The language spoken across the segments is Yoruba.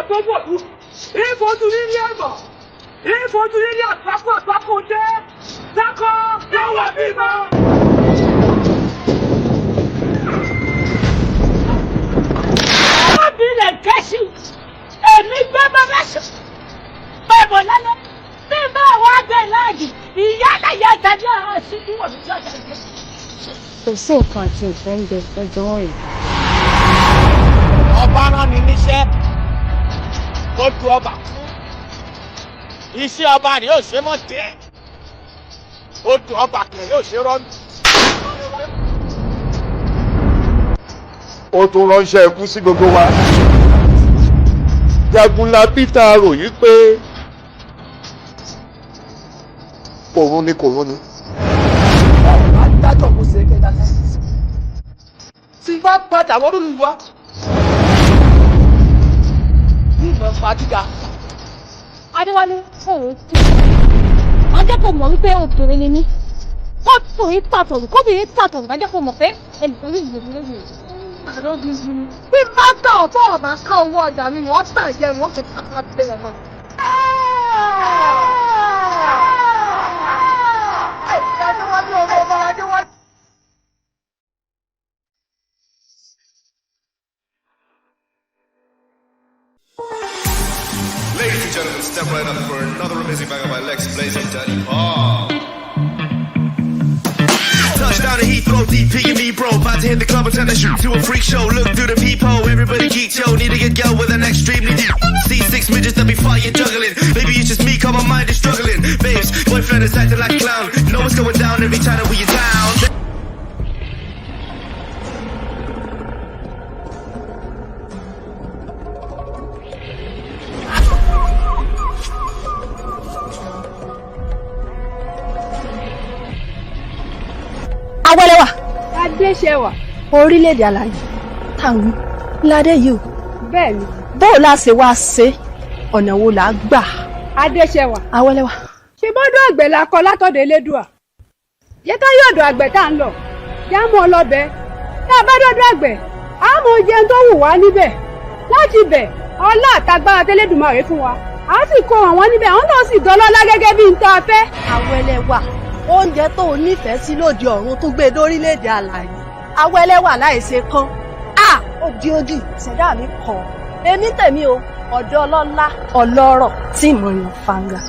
gbogbo ìfojú nílé ẹ̀mọ́ ìfojú nílé àtàkùn jẹ́ dákọ̀ lọ́wọ́ bímọ. Ọ̀bìnrin kẹ́sì èmi gbé bàbá sùn bẹ́ẹ̀ lálẹ́ bí bá wà bẹ́ẹ̀ láàyè ìyá àlàyé tàbí àwọn síbí wọ̀ mí jọ̀jà ìgbẹ́. Kò sí nǹkan tí ìfẹ́ ń jẹ ẹjọ́ rẹ̀. Ọba rán ni níṣẹ́ kó tu ọba iṣẹ́ ọba ni yóò ṣe mọ́ tẹ́ ó tu ọba kẹ̀ yóò ṣe rọ́ọ̀nù. Ó tún ránṣẹ́ ikú sí gbogbo wa. Jagunla Peter ròyìn pé kòrún ni. Adájọ́ kò ṣe é kẹta lẹ́yìn. Tí bá padà wọ́n lórí wa. Ní ìmọ̀ fàdígà. Adéwálé òun kú. Ajẹ́ kò mọ̀ wípé obìnrin ni mí. Kóbìnrin pàtàkì ajẹ́ kò mọ̀ pé ẹnìkan ní ìgbèrín. Bí bá tà ọ̀tọ̀ ọ̀bá ká owó ọjà mi, wọ́n tà jẹ́ wọ́n fi kàkà tẹ̀lé náà. Ladies and gentlemen, step right up for another amazing banger by Lex Blaze and Daddy Paul. Touchdown to Heathrow, DP and me, bro. About to hit the club and turn the shoot to a freak show. Look through the peephole, everybody geek, yo. Need to get go with an extremely deep. See 6 midgets that be fighting, juggling. Maybe it's just me, cause my mind is struggling. Babes, boyfriend is acting like a clown. Know what's going down every time that we are down. Awẹ́lẹ́wà. Adéṣẹwà. Orílẹ̀-èdè alàyè. Táwọn ládé yìí o. Bẹ́ẹ̀ni. Bóò la ṣe wá ṣe ọ̀nà wo là á gbà. Adéṣẹwà. Awẹ́lẹ́wà. Ṣé bọ́dọ̀ àgbẹ̀ la kọ látọ̀dọ̀ Elédùà? Yẹ ká yóò dọ̀ àgbẹ̀ tá à ń lọ. Yá mọ́ ọ lọ́bẹ̀. Tá a bá dọ́dọ̀ àgbẹ̀, a mọ jẹun tó wù wá níbẹ̀. Láti bẹ̀, ọlá àtagbára tẹ́lẹ̀dùmarè fún wa. A sì kó àwọn níbẹ̀, àwọn náà sì dọ́lọ́lá gẹ́gẹ́ bí n tá a fẹ́. Awẹ́lẹ́wà. Oúnjẹ tó o nífẹ̀ẹ́ sí lóde ọ̀run tó gbé dórílẹ̀-èdè alàyè. Awẹ́lẹ́wà láìṣe kán. Odi ṣẹ̀dá mi kọ̀. Èmi tèmi o, ọ̀dọ́ ọlọ́lá ọlọ́rọ̀ tí mo yan fanga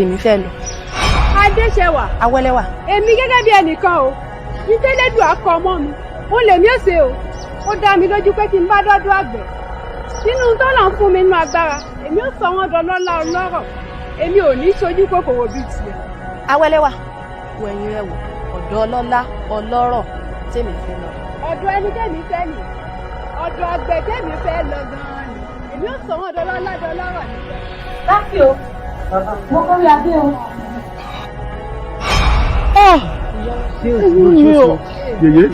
èmi fẹ́ lọ. Adéṣẹwà. Awẹ́lẹ́wà. Èmi gẹ́gẹ́ bí ẹnìkan o, ní tẹ́lẹ̀dùà kọ mọ́ mi, ó lè mí èsè o. Ó dá mi lójú pé kí n bá dọ́dọ̀ àgbẹ̀. Nínú tó lọ ń fún mi nínú agbára, èmi ó sọ wọ́n dọlọ́lá ọlọ́rọ̀. Èmi ò ní ṣojú kòkòrò bíi tiẹ̀. Awẹ́lẹ́wà. Wo ẹ̀yin rẹ̀ wò, ọ̀dọ́ ọlọ́lá ọlọ́rọ̀ tèmi fẹ́ lọ. Ọ̀dọ̀ ẹni tèmi fẹ́ nì. Ọ̀dọ̀ àgbẹ̀ tèmi fẹ́ lọ gan-an ni. Èmi ó sọ wọ́n dọlọ́lá dọlọ́rọ̀ níbẹ̀. Láti o, mo kọ́ rí abẹ́ o. Yèyé.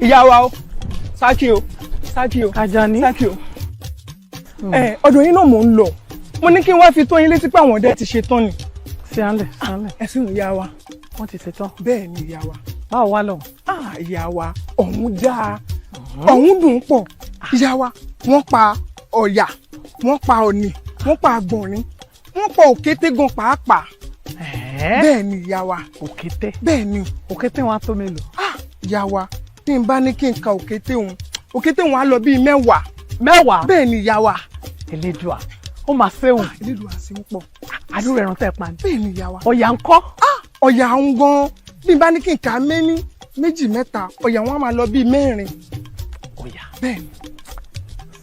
ìyá wa o sákì o Àjàní sákì o ọ̀dọ̀ yín náà mò ń lọ mo ní kí n wá fi tó yín létí pé àwọn ọdẹ ti ṣe tán ni. síánlẹ̀ ẹ̀sìn ìyá wa wọ́n ti ṣe tán. bẹ́ẹ̀ ni ìyá wa. báwo wá lọ. ìyá wa ọ̀hún dáa ọ̀hún dùn pọ̀ ìyá wa wọ́n pa ọ̀yà wọ́n pa ọ̀nì wọ́n pa àgbọ̀nrín wọ́n pa òkété gan pàápàá. bẹ́ẹ̀ ni ìyá wa. òkété. bẹ́ẹ̀ ni. òkété wọn á tó mélòó. ìyá wa tí n bá ní kí n ka òkété wọn á lọ bíi 10. 10. bẹ́ẹ̀ ni ìyá wa. Elédùà ó máa ṣéhùn. Elédùà ṣe ń pọ̀. àdúrà ẹran tẹ́ pa ni. bẹ́ẹ̀ ni ìyá wa. ọ̀yà ń kọ́. ọ̀yà ń gan bí n bá ní kí n kà á méní 2 mẹ́ta ọ̀yà wọn á máa lọ bíi 4. ọ̀yà. bẹ́ẹ̀ ni.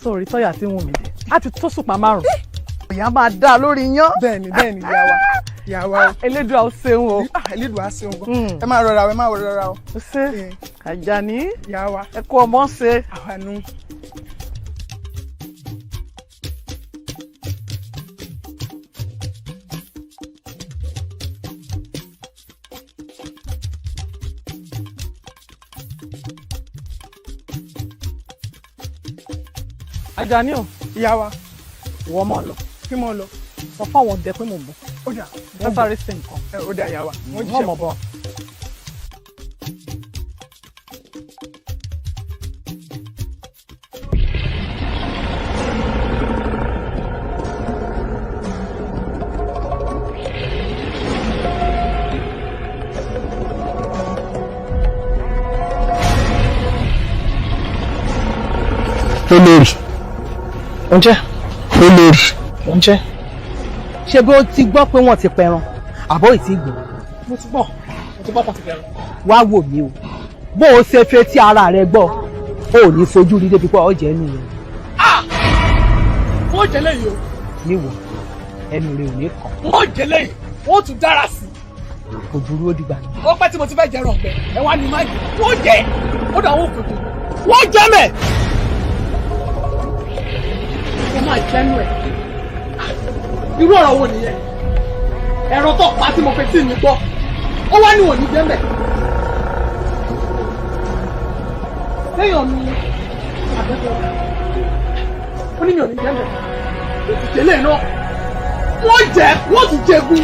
sórí tọ́yà tí ń wù mí dé á ti tó sùpà 5. ọ̀yà máa dá lórí yán. bẹ́ẹ̀ ni ìyá wa. ìyá wa o. Elédùà ó ṣeun o. Elédùà ṣeun gan. ẹ máa rọra o. ó ṣe Àjàní. ìyá wa. ẹ kú ọmọ ṣe. àwa nù. Àjàní o. ìyá wa. wọ́n mọ̀ lọ. kí mọ̀ lọ. sọ fáwọn ọdẹ pé mò ń bọ̀. ó dà. wọ́n sáré sí nǹkan. ó dà ìyá wa. wọ́n mọ̀ bọ̀. olórí. oúnjẹ. olórí. oúnjẹ. ṣé bí o ti gbọ́ pé wọ́n ti pẹran àbọ̀ ìtì gbọ́. mo ti gbọ́ pọ̀ ti pẹran. wá wò mí o bó o ṣe fẹ́ tí ara rẹ gbọ́ o ò ní fojú rí débi pé ọ̀jẹ̀ ẹnu rẹ. wọ́n jẹ lẹ́yìn o. níwò ẹnu rẹ ò ní kàn. wọ́n jẹ lẹ́yìn wọ́n tún dára sí i. kò burú ó dìgbà náà. ó pẹ́ tí mo ti fẹ́ jẹ ẹran ọ̀gbẹ́ ẹ wá ní máa jẹ wọ́n jẹ ó dà wọ́n kò tó wọ́n jẹ mẹ́. ó máa jẹ́nu ẹ̀ irú ọ̀rọ̀ wo nìyẹn ẹ̀rọ tó pa tí mo fẹ́ tí mi gbọ́ ó wá ní òní jẹ́mẹ̀ lẹ́yìn mi àbẹ́bẹ́ ó ní mi ò ní jẹ́mẹ̀ ìdílé náà wọ́n jẹ́ wọ́n tún jẹ́gun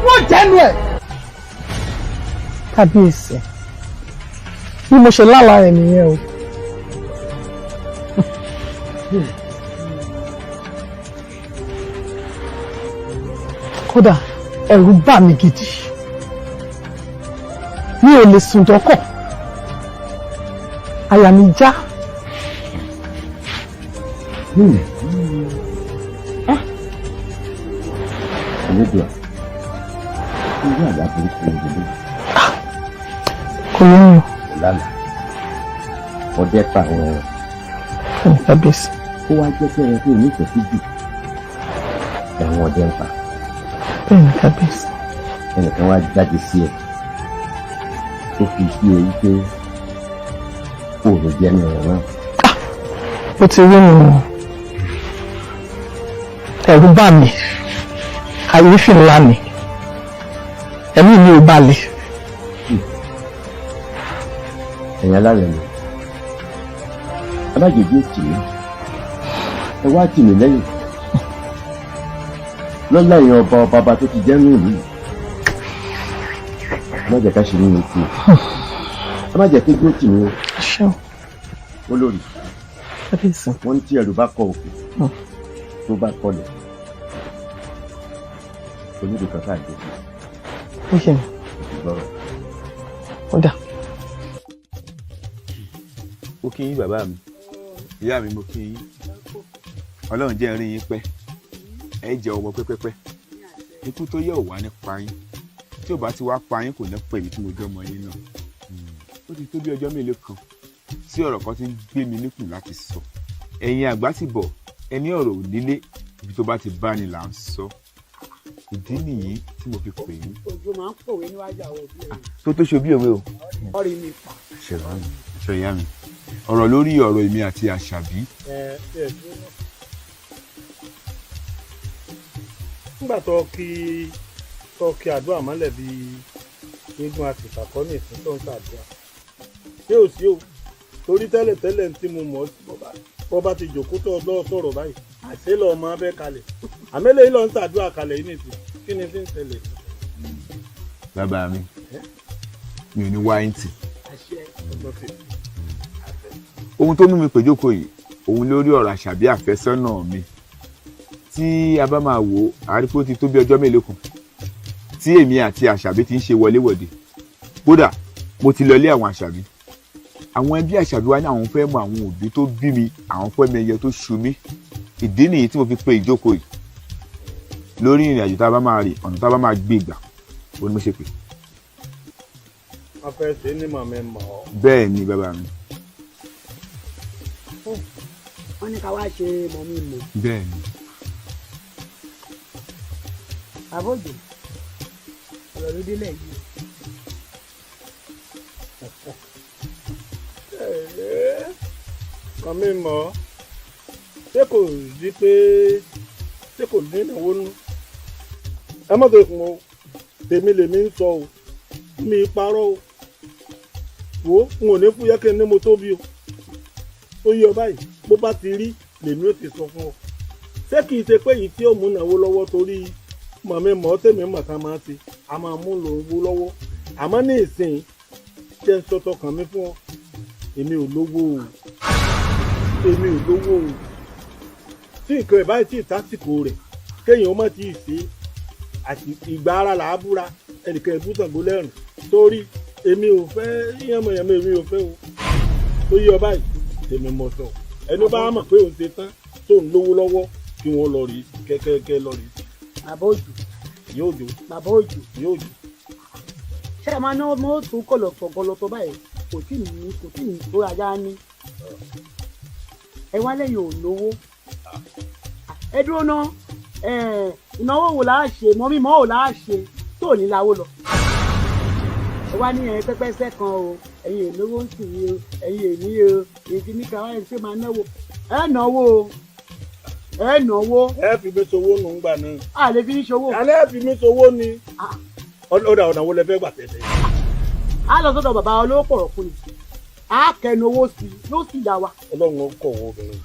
wọ́n jẹ́nu ẹ̀. kábíyèsí bí mo ṣe lálàá ẹ̀ nìyẹn o. kódà ẹ̀rù bà mí gidi mi ò lè sùn dọ́kọ̀ àyà mi já. Elédùà irú àlá burúkú ni ìdílé. kò lóyún. lálà ọdẹ pa àwọn ẹran. kábíyèsí. ó wá jẹ́ pé ẹran tó nífẹ̀ẹ́ sí jù ẹ̀wọ̀n ọdẹ ń pa. bẹ́ẹ̀ni kábíyèsí. ẹnìkan wá jáde sí ẹ ó fi sí ẹ wípé kó o lè jẹ́ ní ẹ̀rọ náà. ó ti rí mi o ẹ̀rù bà mí kàyéfì ńlá ni ẹ̀mí mi ò balẹ̀. ẹ̀yin alárẹ̀ mi alájèjì ò tì mí ẹ wá tì mí lẹ́yìn lọ́lá èèyàn ọba tó ti jẹ́ ní ìlú yìí má jẹ́ ká ṣe nínú ikú ẹ má jẹ́ kí gbó tì mí o. olórí wọ́n ní tí ẹrù bá kọ òkè tó bá kọlẹ̀ onídìí kan káàkiri. ó ṣe mi. ìgbọ́rọ̀. ó dà. mo kí yín bàbá mi ìyá mi mo kí yín ọlọ́run jẹ́ rí yín pẹ́ ẹ jẹ́ ọmọ pẹ́pẹ́pẹ́ ikú tó yẹ ò wá nípa yín tí ò bá ti wá pa yín kò ní pè mí tí mo jẹ́ ọmọ yín náà ó ti tó bí ọjọ́ mélòó kan tí ọ̀rọ̀ kan ti ń gbé mi níkùn láti sọ ẹ̀yin àgbà sì bọ̀ ẹni ọ̀rọ̀ ò nílé ibi tó bá ti bá ni là ń sọ ìdí nìyí tí mo fi pè yín. òjò máa ń pòwe níwájú àwọn òbí rẹ̀. tó tó ṣe bí òwe o. ọ̀rẹ́ mi pa. ṣe ìyá mi ọ̀rọ̀ lórí ọ̀rọ̀ èmi àti àṣàbí. nígbà tó kí àdúrà mọ́lẹ̀ bíi eégún àti ìpàkọ́ ní ìsìn tó ń ṣàdúrà ṣé ò sí o torí tẹ́lẹ̀ tí mo mọ̀ bọ́ bá ti jòkó tó lọ́ọ́ sọ̀rọ̀ báyìí àṣẹ lọ́ọ́ máa bẹ́ kalẹ̀ àmẹ́lẹ́ yìí lọ́ọ́ ń ṣàdúrà kalẹ̀ yìí nìsín kí ni fi ń ṣẹlẹ̀. bàbá mi mi ò ní wáyìntì ohun tó mú mi pè jókòó yìí òun lórí ọ̀rọ̀ àṣàbí àfẹ́sọ́nà mi tí a bá máa wò ó àrífó ti tó bí ọjọ́ mélòó kan tí èmi àti àṣàbí ti ń ṣe wọléwọ̀de kódà mo ti lọ ilé àwọn àṣàbí àwọn ẹbí àṣàbí wa ní àwọn fẹ́ mọ àwọn òbí tó bí mi àwọn fẹ́ mọ ẹyẹ tó ṣu mí ìdí nìyí tí mo fi pe ìjókòó yìí lórí ìrìn àjò tá a bá máa rìn ọ̀nà tá a bá máa gbé ìgbà ó ní mo ṣe pè. wọ́n fẹ́ ṣe é ní màmá mọ́ ọ. bẹ́ẹ̀ ni bàbá mi. wọ́n ní ká wá ṣe mọ̀mí mọ̀. bẹ́ẹ̀ ni. àbójú ọ̀rọ̀ ló délẹ̀ yìí. màmí mọ́ ṣé kò rí pé ṣé kò ní ìnáwó nú. ẹ má tó fún o tèmi lèmi ń sọ o mi parọ́ o wo n ò ní fúyẹ́ kí n ní mo tóbi o ó yọ báyìí bó bá ti rí lèmi ò ti sọ fún ọ ṣé kìí ṣe pé yìí tí ó mú ìnáwó lọ́wọ́ torí màmí mọ́ tèmi mọ̀ta máa ti a máa mú lòwó lọ́wọ́ àmọ́ ní ìsìn jẹ́ ń sọ́tọ̀ kàn mí fún ọ èmi ò lówó o èmi ò lówó o tí nǹkan ẹ̀ báyìí tí ìtàsìkò rẹ̀ kéèyàn ó má ti ṣe àti ìgbà ara là á búra ẹnìkan ìbú Ṣàngó lẹ́rùn torí èmi ò fẹ́ yánmọ̀yánmọ̀ èmi ò fẹ́ o ó yí ọ báyìí tèmi mọ̀ sọ ẹni bá mọ̀ pé òun ṣe tán tó ń lówó lọ́wọ́ kí wọ́n lọ rí kẹ́kẹ́kẹ́ lọ rí. bàbá òjò yóò jó bàbá òjò yóò jó. ṣé ẹ máa ná mọ́ tún kọ̀lọ̀tọ̀ báyìí kò tí ì tó ajá ní ẹ wá lẹ́yìn ò lówó ẹ dúró ná ìnáwó wò láà ṣe mọ́ mímọ́ wò láà ṣe tó ní láwó lọ ẹ wá ní pẹ́pẹ́sẹ́ kan o ẹ̀yin èlówó ń sìn yìí o ẹ̀yin èmi o èyí ti ní ká wáyé ṣé máa náwó ẹ náwó o ẹ náwó. ẹ fi mi sowó nù ń gbà náà. a lè fi ní sowó. alẹ́ ẹ fi mi sowó ni. ọ̀dà ọ̀nà wo lẹ fẹ́ gbà tẹ̀lé. a lọ sọ́dọ̀ bàbá olówó pọ̀rọ̀ fún mi a kẹnu owó sí i ló sì yá wa. ọlọ́run ó kọ̀ wọ́n obìnrin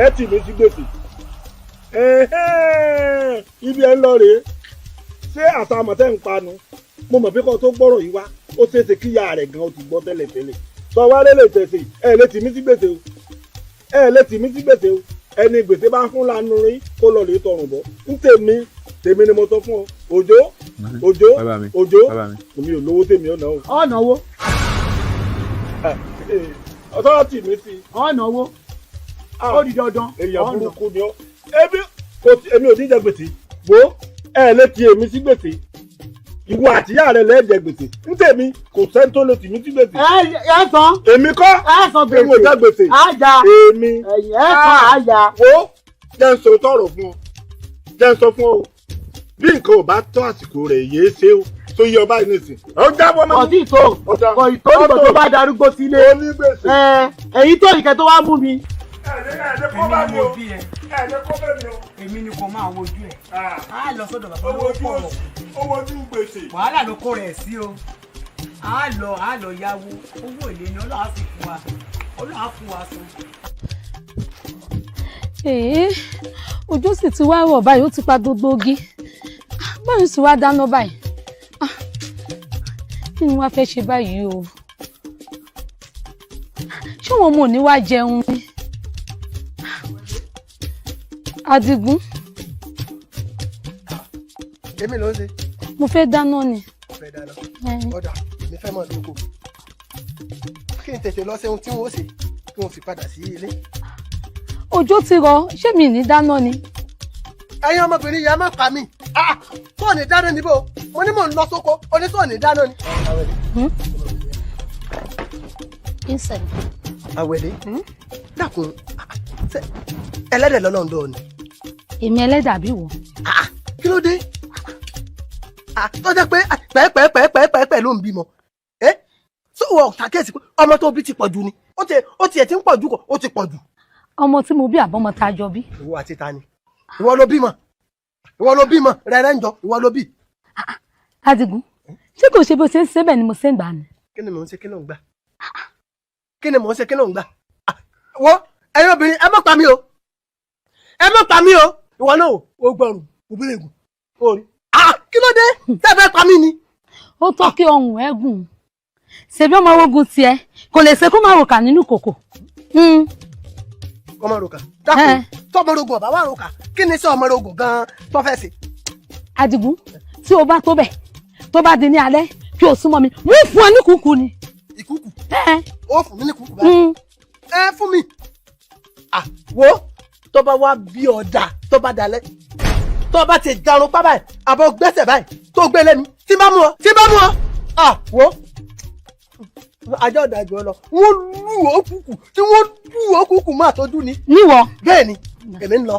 ẹ tì mí sí gbèsè ibi ẹ ń lọ rèé ṣé àtàmọ̀tẹ́ ń panu mo mọ̀ pé kó tó gbọ́rọ̀ yìí wá ó ṣeéṣe kíyà rẹ̀ gan ó ti gbọ́ tẹ́lẹ̀ sọ wá lélẹ̀ tẹ̀sí ẹ lè tì mí sí gbèsè o ẹ lè tì mí sí gbèsè o ẹni gbèsè bá fún lanu rí kó lọ lè tọrùn bọ́ ń tèmi ni mo sọ fún ọ òjò mi ò lówó tèmi ọ̀nà o. ọ̀nà owó. ọ̀tọ́ tì mí sí. ọ̀nà owó ó di dandan. èèyàn burúkú ni ọ èmi ò ní jẹ gbèsè wo ẹ lè tì èmi sí gbèsè ìwọ àtìyá rẹ lẹ́ẹ̀jẹ̀ gbèsè ń tèmi kò sẹ́ni tó lè tì mí sí gbèsè. ẹ san. èmi kọ́ gbèsè èmi ò já gbèsè. àjà èmi. ẹ san àjà. wo jẹ́ ń sọ tọrọ fún ọ jẹ́ ń sọ fún ọ bí nǹkan ò bá tọ́ àsìkò rẹ̀ yéé ṣe o tó yẹ ọba yìí nìsín. ó jábọ́ mọ́. ọtí ìtò ìgbà tó bá darúgbó sílé. èyí tó ìkẹ́ tó wá mú mi. èmi ni kò máa wojú ẹ̀. a lọ sọ́dọ̀ bàbá owó pọ̀ owó ojú gbèsè. wàhálà ló kó rẹ̀ sí o. a lọ yáwó owó èlé ni Ọlọ́run sì fún wa Ọlọ́run fún wa san. ojú sì ti wá rọ̀ báyìí ó ti pa gbogbo ogi báyìí sì wá dáná báyìí kí ni wàá fẹ́ ṣe báyìí o ṣé wọn mọ̀ ní wàá jẹun ni. Adigun. èmi ló ń ṣe. mo fẹ́ dáná ni. mo fẹ́ dáná. ọ̀dà èmi fẹ́ mọ̀ lóko. kí n tètè lọ ṣe ohun tí wọ́n ó ṣe kí wọ́n fi padà sí ilé. òjò ti rọ̀ ṣé mi ní dáná ni. ẹ̀yin ọmọbìnrin yẹn má pa mí. tó ní dáná níbo mo ní mò ń lọ sóko onítọ̀ ní dáná ni. Àwẹ̀lé dákun ẹlẹ́dẹ̀ lọ́lọ́run dọ̀ ni. èmi ẹlẹ́dẹ̀ àbí wò. kí ló dé tó jẹ́ pé pẹ́ẹ́pẹ́ẹ́pẹ́ẹ́pẹ́ ló ń bímọ tó wọ ṣàkíyèsí pé ọmọ tó bí ti pọ̀ jù ni ó tiẹ̀ ti ń pọ̀ jù kọ́ ó ti pọ̀ jù. ọmọ tí mo bí àbọ̀mọ tá a jọ bí. ìwọ àti ta ni ìwọ ló bímọ rẹ̀rẹ̀ ń jọ ìwọ ló bí. Adigun ṣé kò ṣe bó ṣe ń ṣe bẹ́ẹ̀ ni mo ṣe ń gbà ni. kí ni mò ń ṣe kí ló ń gbà. kí ni mò ń ṣe kí ni ò ń gbà wọ́n ẹ̀yin obìnrin ẹ má pa mí o ẹ má pa mí o ìwọ náà o gbọrùn òbílẹ̀ ègùn orí kí ló dé tẹ́ fẹ́ pa mí ni. ó tó kí ọrùn ẹ gùn ṣebí ọmọ ogun tiẹ̀ kò lè ṣe kó má ròkà nínú kòkò. ọmọ ròkà dákun tọmọ rogun ọba wà ròkà kí ni sí ọmọ rogun gan tó fẹ́ ṣe. Àdìgún tí o bá tó bẹ̀ tó bá di ní alẹ́ kí o súnmọ́ mi wọ́n fún ọ ní kúkú ni. ìkúkú ó fún mi ní kúkú báyìí ẹ fún mi. wo tó bá wá bí ọ̀dà tó bá dalẹ̀ tó bá ti darun pa báyìí àbọ̀ gbẹ́sẹ̀ báyìí tó gbé lẹ́nu tí bá mú ọ wo àjọ ọ̀dàjọ́ lọ wọ́n lù ó kúkú tí wọ́n lù ó kúkú máa tọ́jú ni. níwọ. bẹ́ẹ̀ ni èmi ń lọ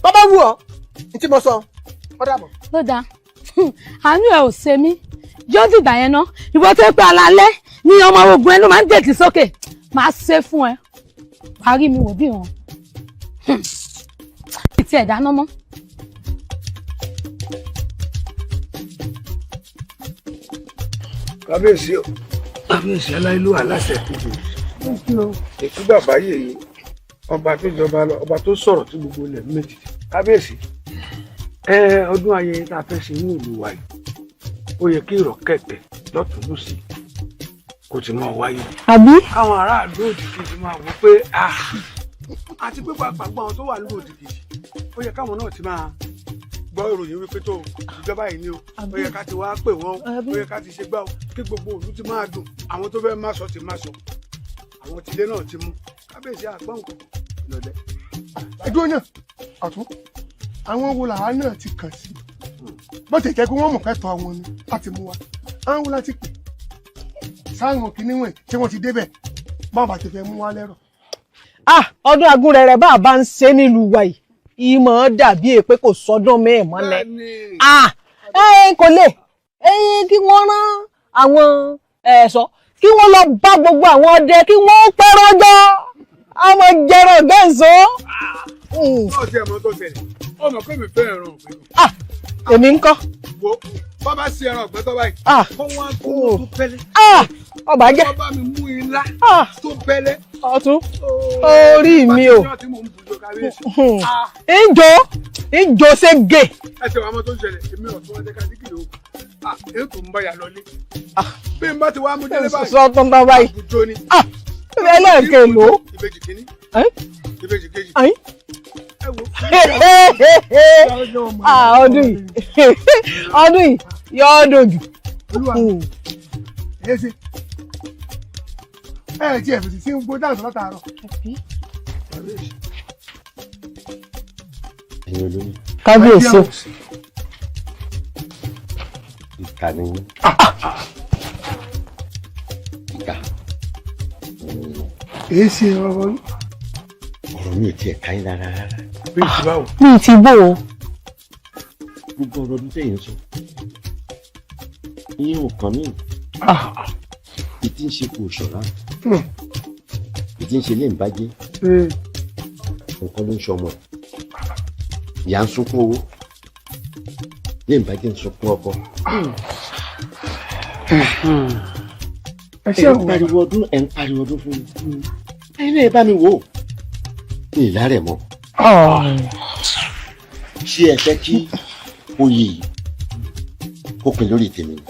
bàbá wù ọ́ ní tí mo sọ ọ́ dàbọ̀. ló dáa àánú ẹ ò ṣe mí yóò dìgbà yẹn ná ìwọ tó pé alalẹ́ ní ọmọ ogun ẹ ló máa ń dèkì sókè máa ṣe fún ẹ parí mi wò bí wọn ìtì ẹ̀ dáná mọ́. kábíyèsí o kábíyèsí aláìlú aláṣẹ èkú bàbá yèyí ọba tó jọba lọ ọba tó sọ̀rọ̀ tí gbogbo ilẹ̀ méjì kábíyèsí ọdún ayẹyẹ tá a fẹ́ ṣe ní ìlú wa yìí ó yẹ kí ìrọ̀kẹ̀tẹ̀ lọ́tún lọ́sì kò ti máa wáyé. àbí. káwọn aráàlú òdìkì ti máa wò pé àti pé pàápàá àwọn tó wà ní òdìkì ó yẹ káwọn náà ti máa gbọ́ ìròyìn wípé tó ìjọba yìí ni o ó yẹ ká ti wá pè wọ́n ó yẹ ká ti ṣe gbá o kí gbogbo òlú ti máa dùn àwọn tó fẹ́ má sọ ti má sọ àwọn tìlé náà ti mú kábíyèsí àgbọ̀n nǹkan lọ́dẹ. ẹjọ́ náà ọ̀tún àwọn wo làwa náà ti kàn sí bó ti jẹ́ pé wọ́n mọ̀ kẹ́tọ̀ àwọn ni láti mú wa àwọn wo láti pè sáwọn kìíní wọ̀nyí tí wọ́n ti débẹ̀ báwọn bá ti fẹ́ mú wa lẹ́rọ̀. ọdún agúnrẹrẹ bá a bá ń ṣe nílùú wa yìí ìmọ̀ dàbí èpè kò sọdún mẹ́ẹ̀ mọ́lẹ̀ kò lè kí wọ́n rán àwọn ẹ̀ṣọ́ kí wọ́n lọ bá gbogbo àwọn ọdẹ kí wọ́n pẹ́rọ́jọ́ àwọn jẹrọ gbẹ̀ǹsọ́. ọ̀sẹ̀ ẹ̀mọ́ tó ṣẹlẹ̀ ọmọ pé mi fẹ́ ẹran ọ̀gbẹ́. èmi ń kọ́. wo bàbá sí ẹran ọ̀gbẹ́ tó báyìí. kó wọ́n kó tó pẹ́lẹ́. ọba jẹ́. bàbá mi mú ilá tó pẹ́lẹ́. ọ̀tún orí mi o. ìjọ ṣe gé. ẹsẹ̀ wa mọ́ tó ń ṣẹlẹ̀ èmi ọ̀tún ọdẹ ká dígìrì o. èyí tó ń bá yà lọlé. bí n bá ti wá mú délé báyìí. sọ tó ń bá báyìí. àbùjọ ni. ẹlẹ́ẹ̀kẹ́ ló. ìbejì kìíní. ìbejì kejì. ọdún yìí yóò dojú. tí ẹ fèsì sí gbogbo dáhùn látàárọ̀. ẹ̀yin olóyún. kábíyèsí. ìkà ni yín. ìkà. èyí ṣe ọ̀rọ̀ yìí. ọ̀rọ̀ mi ò tiẹ̀ ká yín rárá. bí ti báwo. mi ti bò ó. gbogbo ọ̀rọ̀ ọdún tẹ̀yìn sọ. iye ò kàn mí. ìdí ń ṣe kò ṣọ̀rá. ìdí ń ṣe lè ń bàjẹ́. nǹkan ló ń ṣọmọ. ìyá ń sunkún owó. lè ń bàjẹ́ ń sunkún ọkọ. ẹ̀ ń pariwo ọdún fún mi. ẹ̀yin náà ẹ bá mi wò ó. ní ìlà rẹ̀ mọ́. ṣé ẹ fẹ́ kí oyè yìí kó pin lórí tèmi ni.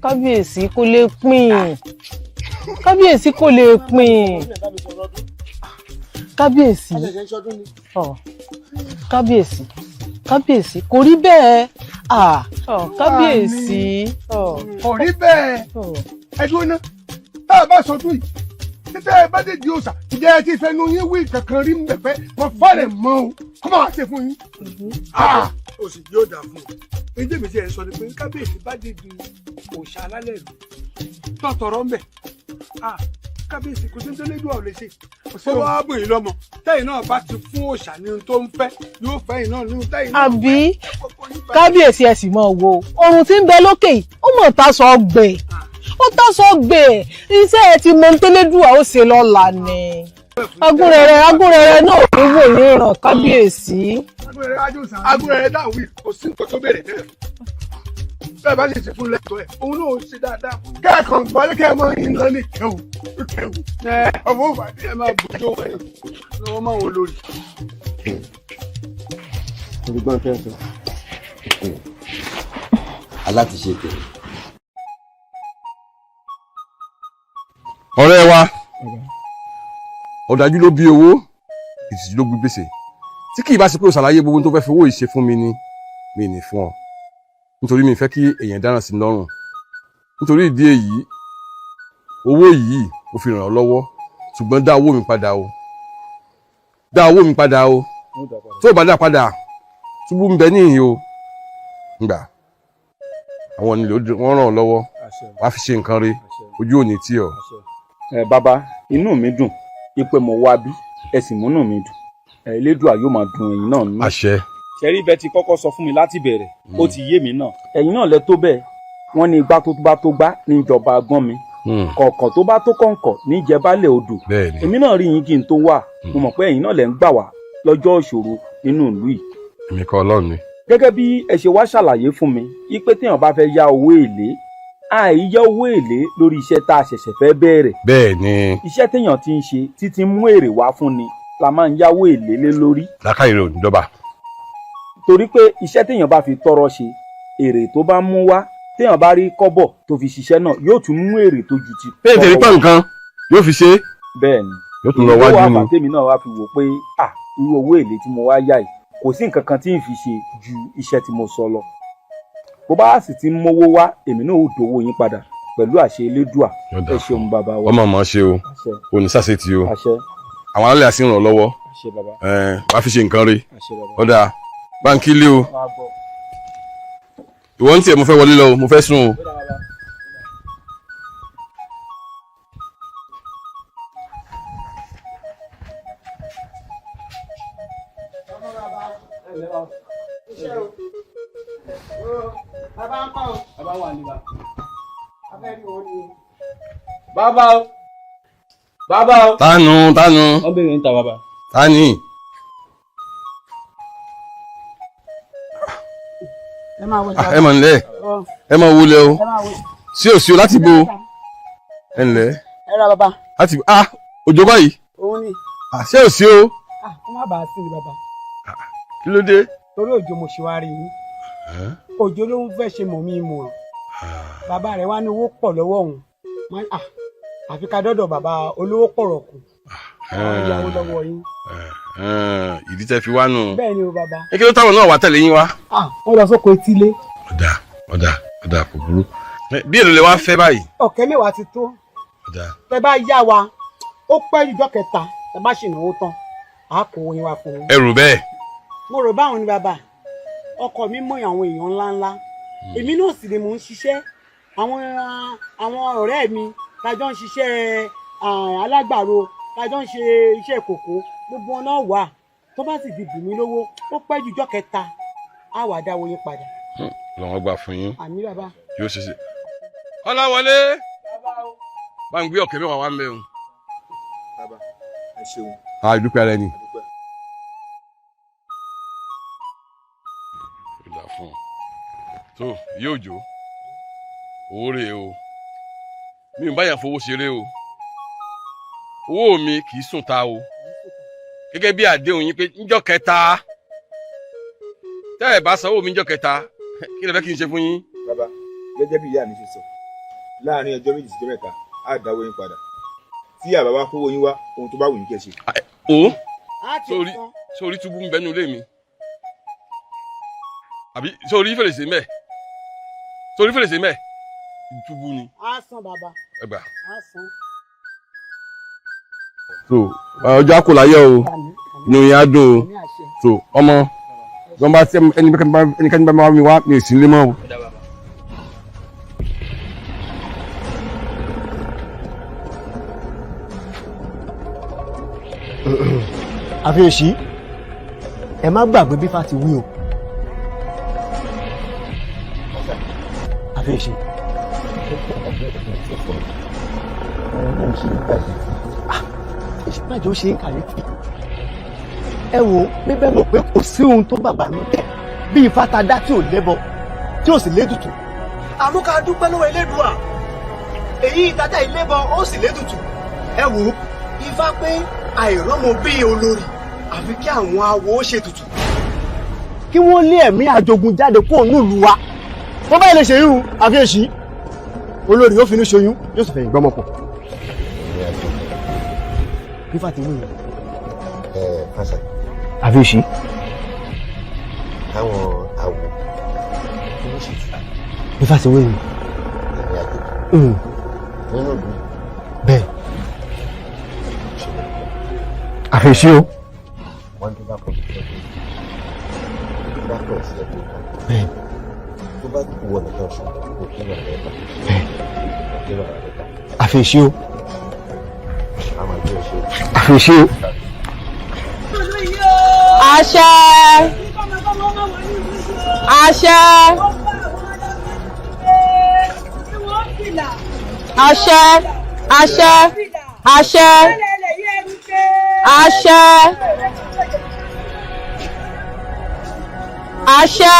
kábíyèsí kò lè pín kábíyèsí kò lè pín kábíyèsí kábíyèsí kábíyèsí kò rí bẹ́ẹ̀ kábíyèsí kò rí bẹ́ẹ̀ ẹ̀dùn náà tá a bá sọdún yìí títẹ́ ẹ bá dé di òòṣà ìjẹ́ ẹ ti fẹnu yín wí kankan rí mbẹ̀fẹ́ mo fọ́ọ̀rẹ̀ mọ́ o kó máa ṣe fún yín. o sì yóò dà fún un èdè mi tí ẹ sọ ni pé kábíyèsí bá dé di òòṣà alálẹ̀ ìlú tọ̀tọ̀rọ̀ ń bẹ̀ kábíyèsí kò sí ní tẹ́lẹ̀ dùn àwọn lè ṣe kó wá bò yín lọ́mọ tẹ́yìn náà bá ti fún òòṣà ní ohun tó ń fẹ́ yóò fẹ́ yín náà ní ohun tẹ́yìn náà. àbí kábíyèsí ẹ sì máa wo oòrùn tí ń bẹ lókè yìí ó mọ̀ tá sọ gbẹ ó tá sọ gbẹ iṣẹ́ ẹ ti mọ tẹ́lẹ̀dùn àwọn ṣe lọ́la ni agúnrẹrẹ náà ò ní wò ní ìràn kábíyèsí. agúnrẹrẹ dáhùn kò sí nǹkan tó bẹ̀rẹ̀ bẹ́ẹ̀ bẹ́ẹ̀ bá sì ṣe fún lẹ́tọ̀ọ́ ẹ̀ òun náà ó ṣe dáadáa kẹ́ẹ̀kan gbọ́lé kẹ́ẹ̀ mọ́ yín lọ ní kẹ́wù ọmọ òbàdí ẹ̀ máa bùjọ́ ẹ̀ lọ́wọ́ máa wọ lórí. olùgbọ́n fẹ́ sọ alátiṣe tẹ̀lé. ọ̀rẹ́ wa ọ̀dájú ló bí owó ìtìjú ló gbé gbèsè tí kì í bá ṣe pé o ṣàlàyé gbogbo tó fẹ́ fi owó yìí ṣe fún mi ni mi ní fún ọ nítorí mi fẹ́ kí èèyàn dáràn sí lọ́rùn nítorí ìdí èyí owó yìí mo fi ràn ọ́ lọ́wọ́ ṣùgbọ́n dá owó mi padà o dá owó mi padà o tó bá dá padà túbú ń bẹ níhìn o ngbà àwọn nílò wọ́n ràn ọ́ lọ́wọ́ wàá fi ṣe nǹkan rí ojú òní tí ọ. Bàbá inú mi dùn ipò mo wá bí ẹ sì múnú mi dùn Elédùà yóò máa dùn ẹ̀yin náà nínú. àṣẹ. ṣẹ́rí bẹ́ẹ̀ ti kọ́kọ́ sọ fún mi láti bẹ̀rẹ̀ ó ti yé mi náà ẹ̀yin náà lẹ tó bẹ́ẹ̀ wọ́n ní igbá tó bá tó gbá ní ìjọba agbọ́n mi kọ̀ọ̀kan tó bá tó kọ̀ǹkọ̀ ní ìjẹbálẹ̀ odò èmi náà rí yín kí n tó wà mo mọ̀ pé ẹ̀yin náà lẹ ń gbà wá lọ́jọ́ ìṣòro nínú ìlú yìí. èmi kọ́ Ọlọ́run ni. gẹ́gẹ́ bí ẹ ṣe wá ṣàlàyé fún mi wípé téèyàn bá fẹ́ yá owó èlé àìyá owó èlé lórí iṣẹ́ tá a ṣẹ̀ṣẹ̀ fẹ́ bẹ̀rẹ̀. bẹ́ẹ̀ ni. iṣẹ́ téèyàn ti ń ṣe títí mú èrè wá fún ni la máa ń yáwó èlé lé lórí. làákàyè rẹ̀ ò ní dọ́bà. torí pé iṣẹ́ téèyàn bá fi tọrọ ṣe èrè tó bá mú wá téèyàn bá rí kọ́bọ̀ tó fi ṣiṣẹ́ náà yóò tún mú èrè tó ju ti. bẹ́ẹ̀ tẹ̀lé pọ̀ nǹkan yóò fi ṣe. bẹ́ẹ̀ ni yóò tún lọ wájú ni. ìwọ àfàtẹ́mi náà wá fi wò pé irú owó èlé tí mo wá yá yìí kò sí nǹkan kan tí n fi ṣe ju iṣẹ́ tí mo sọ lọ. bó bá sì ti mówó wá èmi náà ò dówó yín padà pẹ̀lú àṣẹ Elédùà. ẹ ṣeun bàbá wa. ọmọ màá ṣe o ò ní sàṣẹ tí o àwọn alẹ́ àti ràn lọ́wọ́ wàá fi ṣe nǹkan rí ọ̀dà báńkì lé o ìwọ ń tiẹ̀ mo fẹ́ wọlé lọ mo fẹ́ sùn o. Bàbá o. Bàbá o. Tánu. Wọ́n bèrè ń ta bàbá. Tani. Ẹ mọ̀ nílẹ̀. Ẹ mọ̀ wulẹ̀ o. Sí o sí o láti bo. Ẹ nílẹ̀. Ẹ ra bàbá. Láti òjò báyìí. Òun ni. Ṣé o sí o? Kó má bàa sí ni bàbá. Kí ló dé? Torí òjò mo ṣe wá rí yín. Òjò ló ń fẹ́ ṣe mọ̀ mí mọ̀. Bàbá rẹ̀ wá ní owó pọ̀ lọ́wọ́ òun. Àfi ká dọ́dọ̀ bàbá olówó pọ̀rọ̀ kù. Àwọn ìyàwó lọ́wọ́ yín. Ìdí tẹ́ fi wá nù. Bẹ́ẹ̀ ni o bàbá. Kí ló táwọn náà wá tẹ̀lé yín wá? Wọ́n lọ sóko etílé. Ọ̀dà kò burú. Bí èrò lè wá fẹ́ báyìí? Ọ̀kẹ́ mẹ́wàá ti tó. Tẹ bá yá wa, ó pẹ́ ìjọ kẹta, tẹ bá ṣìnáwó tán, a kò oyin wa fún un. Ẹ rò bẹ́ẹ̀. Mo rò báwọn ni bàbá. Ọkọ mi mọ̀ àwọn èèyàn ńláńlá. Èmi náà sì ni mò ń ṣiṣẹ́. Àwọn ọ̀rẹ́ mi tájọ́ ń ṣiṣẹ́ alágbàro tájọ́ ń ṣe iṣẹ́ kòkó gbogbo wọn náà wà tó bá sì di bù mí lówó ó pẹ́ ju ọjọ́ kẹta á wà dáwọ́ yín padà. lọ́wọ́ gbà fún yín. àmì bàbá. yóò ṣe ṣe. Ọláwọlé bá ń gbé ọ̀kẹ́ mẹ́wàá wá mẹ́rin. bàbá ẹ ṣeun. ìdúpẹ́ ara ẹni. ìdá fún un tó yóò jó owó rèé o mi ò bá yàn fowó ṣeré o owó mi kì í sùn ta o gẹ́gẹ́ bí àdéhùn yín pé níjọ́ kẹta tẹ́ ẹ̀ bá sanwó mi níjọ́ kẹta kí lè fẹ́ kí n ṣe fún yín. bàbá gẹ́gẹ́ bí ìyá mi ṣe sọ láàrin ọjọ́ méjì sí ọjọ́ mẹ́ta á dáwọ́ yín padà tí àbá bá kówó yín wá ohun tó bá wù yín kẹ́ ṣe. sórí túbú ń bẹnu ilé mi àbí sórí fèrèsé mẹ́ sórí fèrèsé mẹ́ túbú ni. á san bàbá. ẹ gbà. á san. so ọjọ́ àkọláyé o inú yẹn á dùn o so ọmọ wọn bá tẹ ẹnikẹ́ni bá máa mi wá mi ò sí nílé mọ́ o. àfihàn ẹ má gbàgbé bí fati wí o àfihàn ìṣèpàjọ ṣe ń kàyéfì ẹ wo bíbẹ́ mọ̀ pé kò sí ohun tó bàbá mi tẹ̀ bí ifá ta dá tí ò lẹ́bọ tí ò sì létùtù àmọ́ ká dúpẹ́ lọ́wọ́ Elédùà èyí ìtajà ìlébọn ó sì létùtù ẹ wò ó ifá pé àìrọ́mọ bí olórí àfi kí àwọn awo ó ṣètùtù kí wọ́n lé ẹ̀mí àjogún jáde kúrò nílùú wa wọ́n báyìí lè ṣe yún àfi èṣí olórí yóò finú ṣoyún yóò sì fẹ̀yìn gbọ́mọ pọ̀. ifá ti wúwo. fásitì. àfi èṣí. káwọn awo kí wọ́n ṣètùtù. ifá ti wúwo. ìrìn àjò nínú ìlú. bẹ́ẹ̀ àfi èṣí o. wọ́n tó bá kọ́ sí ẹgbẹ́ bá kọ́ sí ẹgbẹ́ kan. bẹ́ẹ̀ tó bá kú wọ nìkan sùn kò kí wà lẹ́ka. kí wà lẹ́ka. àfi èṣí o. àwọn àjọ ìṣe. àfi èṣí o. àṣẹ àṣẹ àṣẹ àṣẹ àṣẹ àṣẹ àṣẹ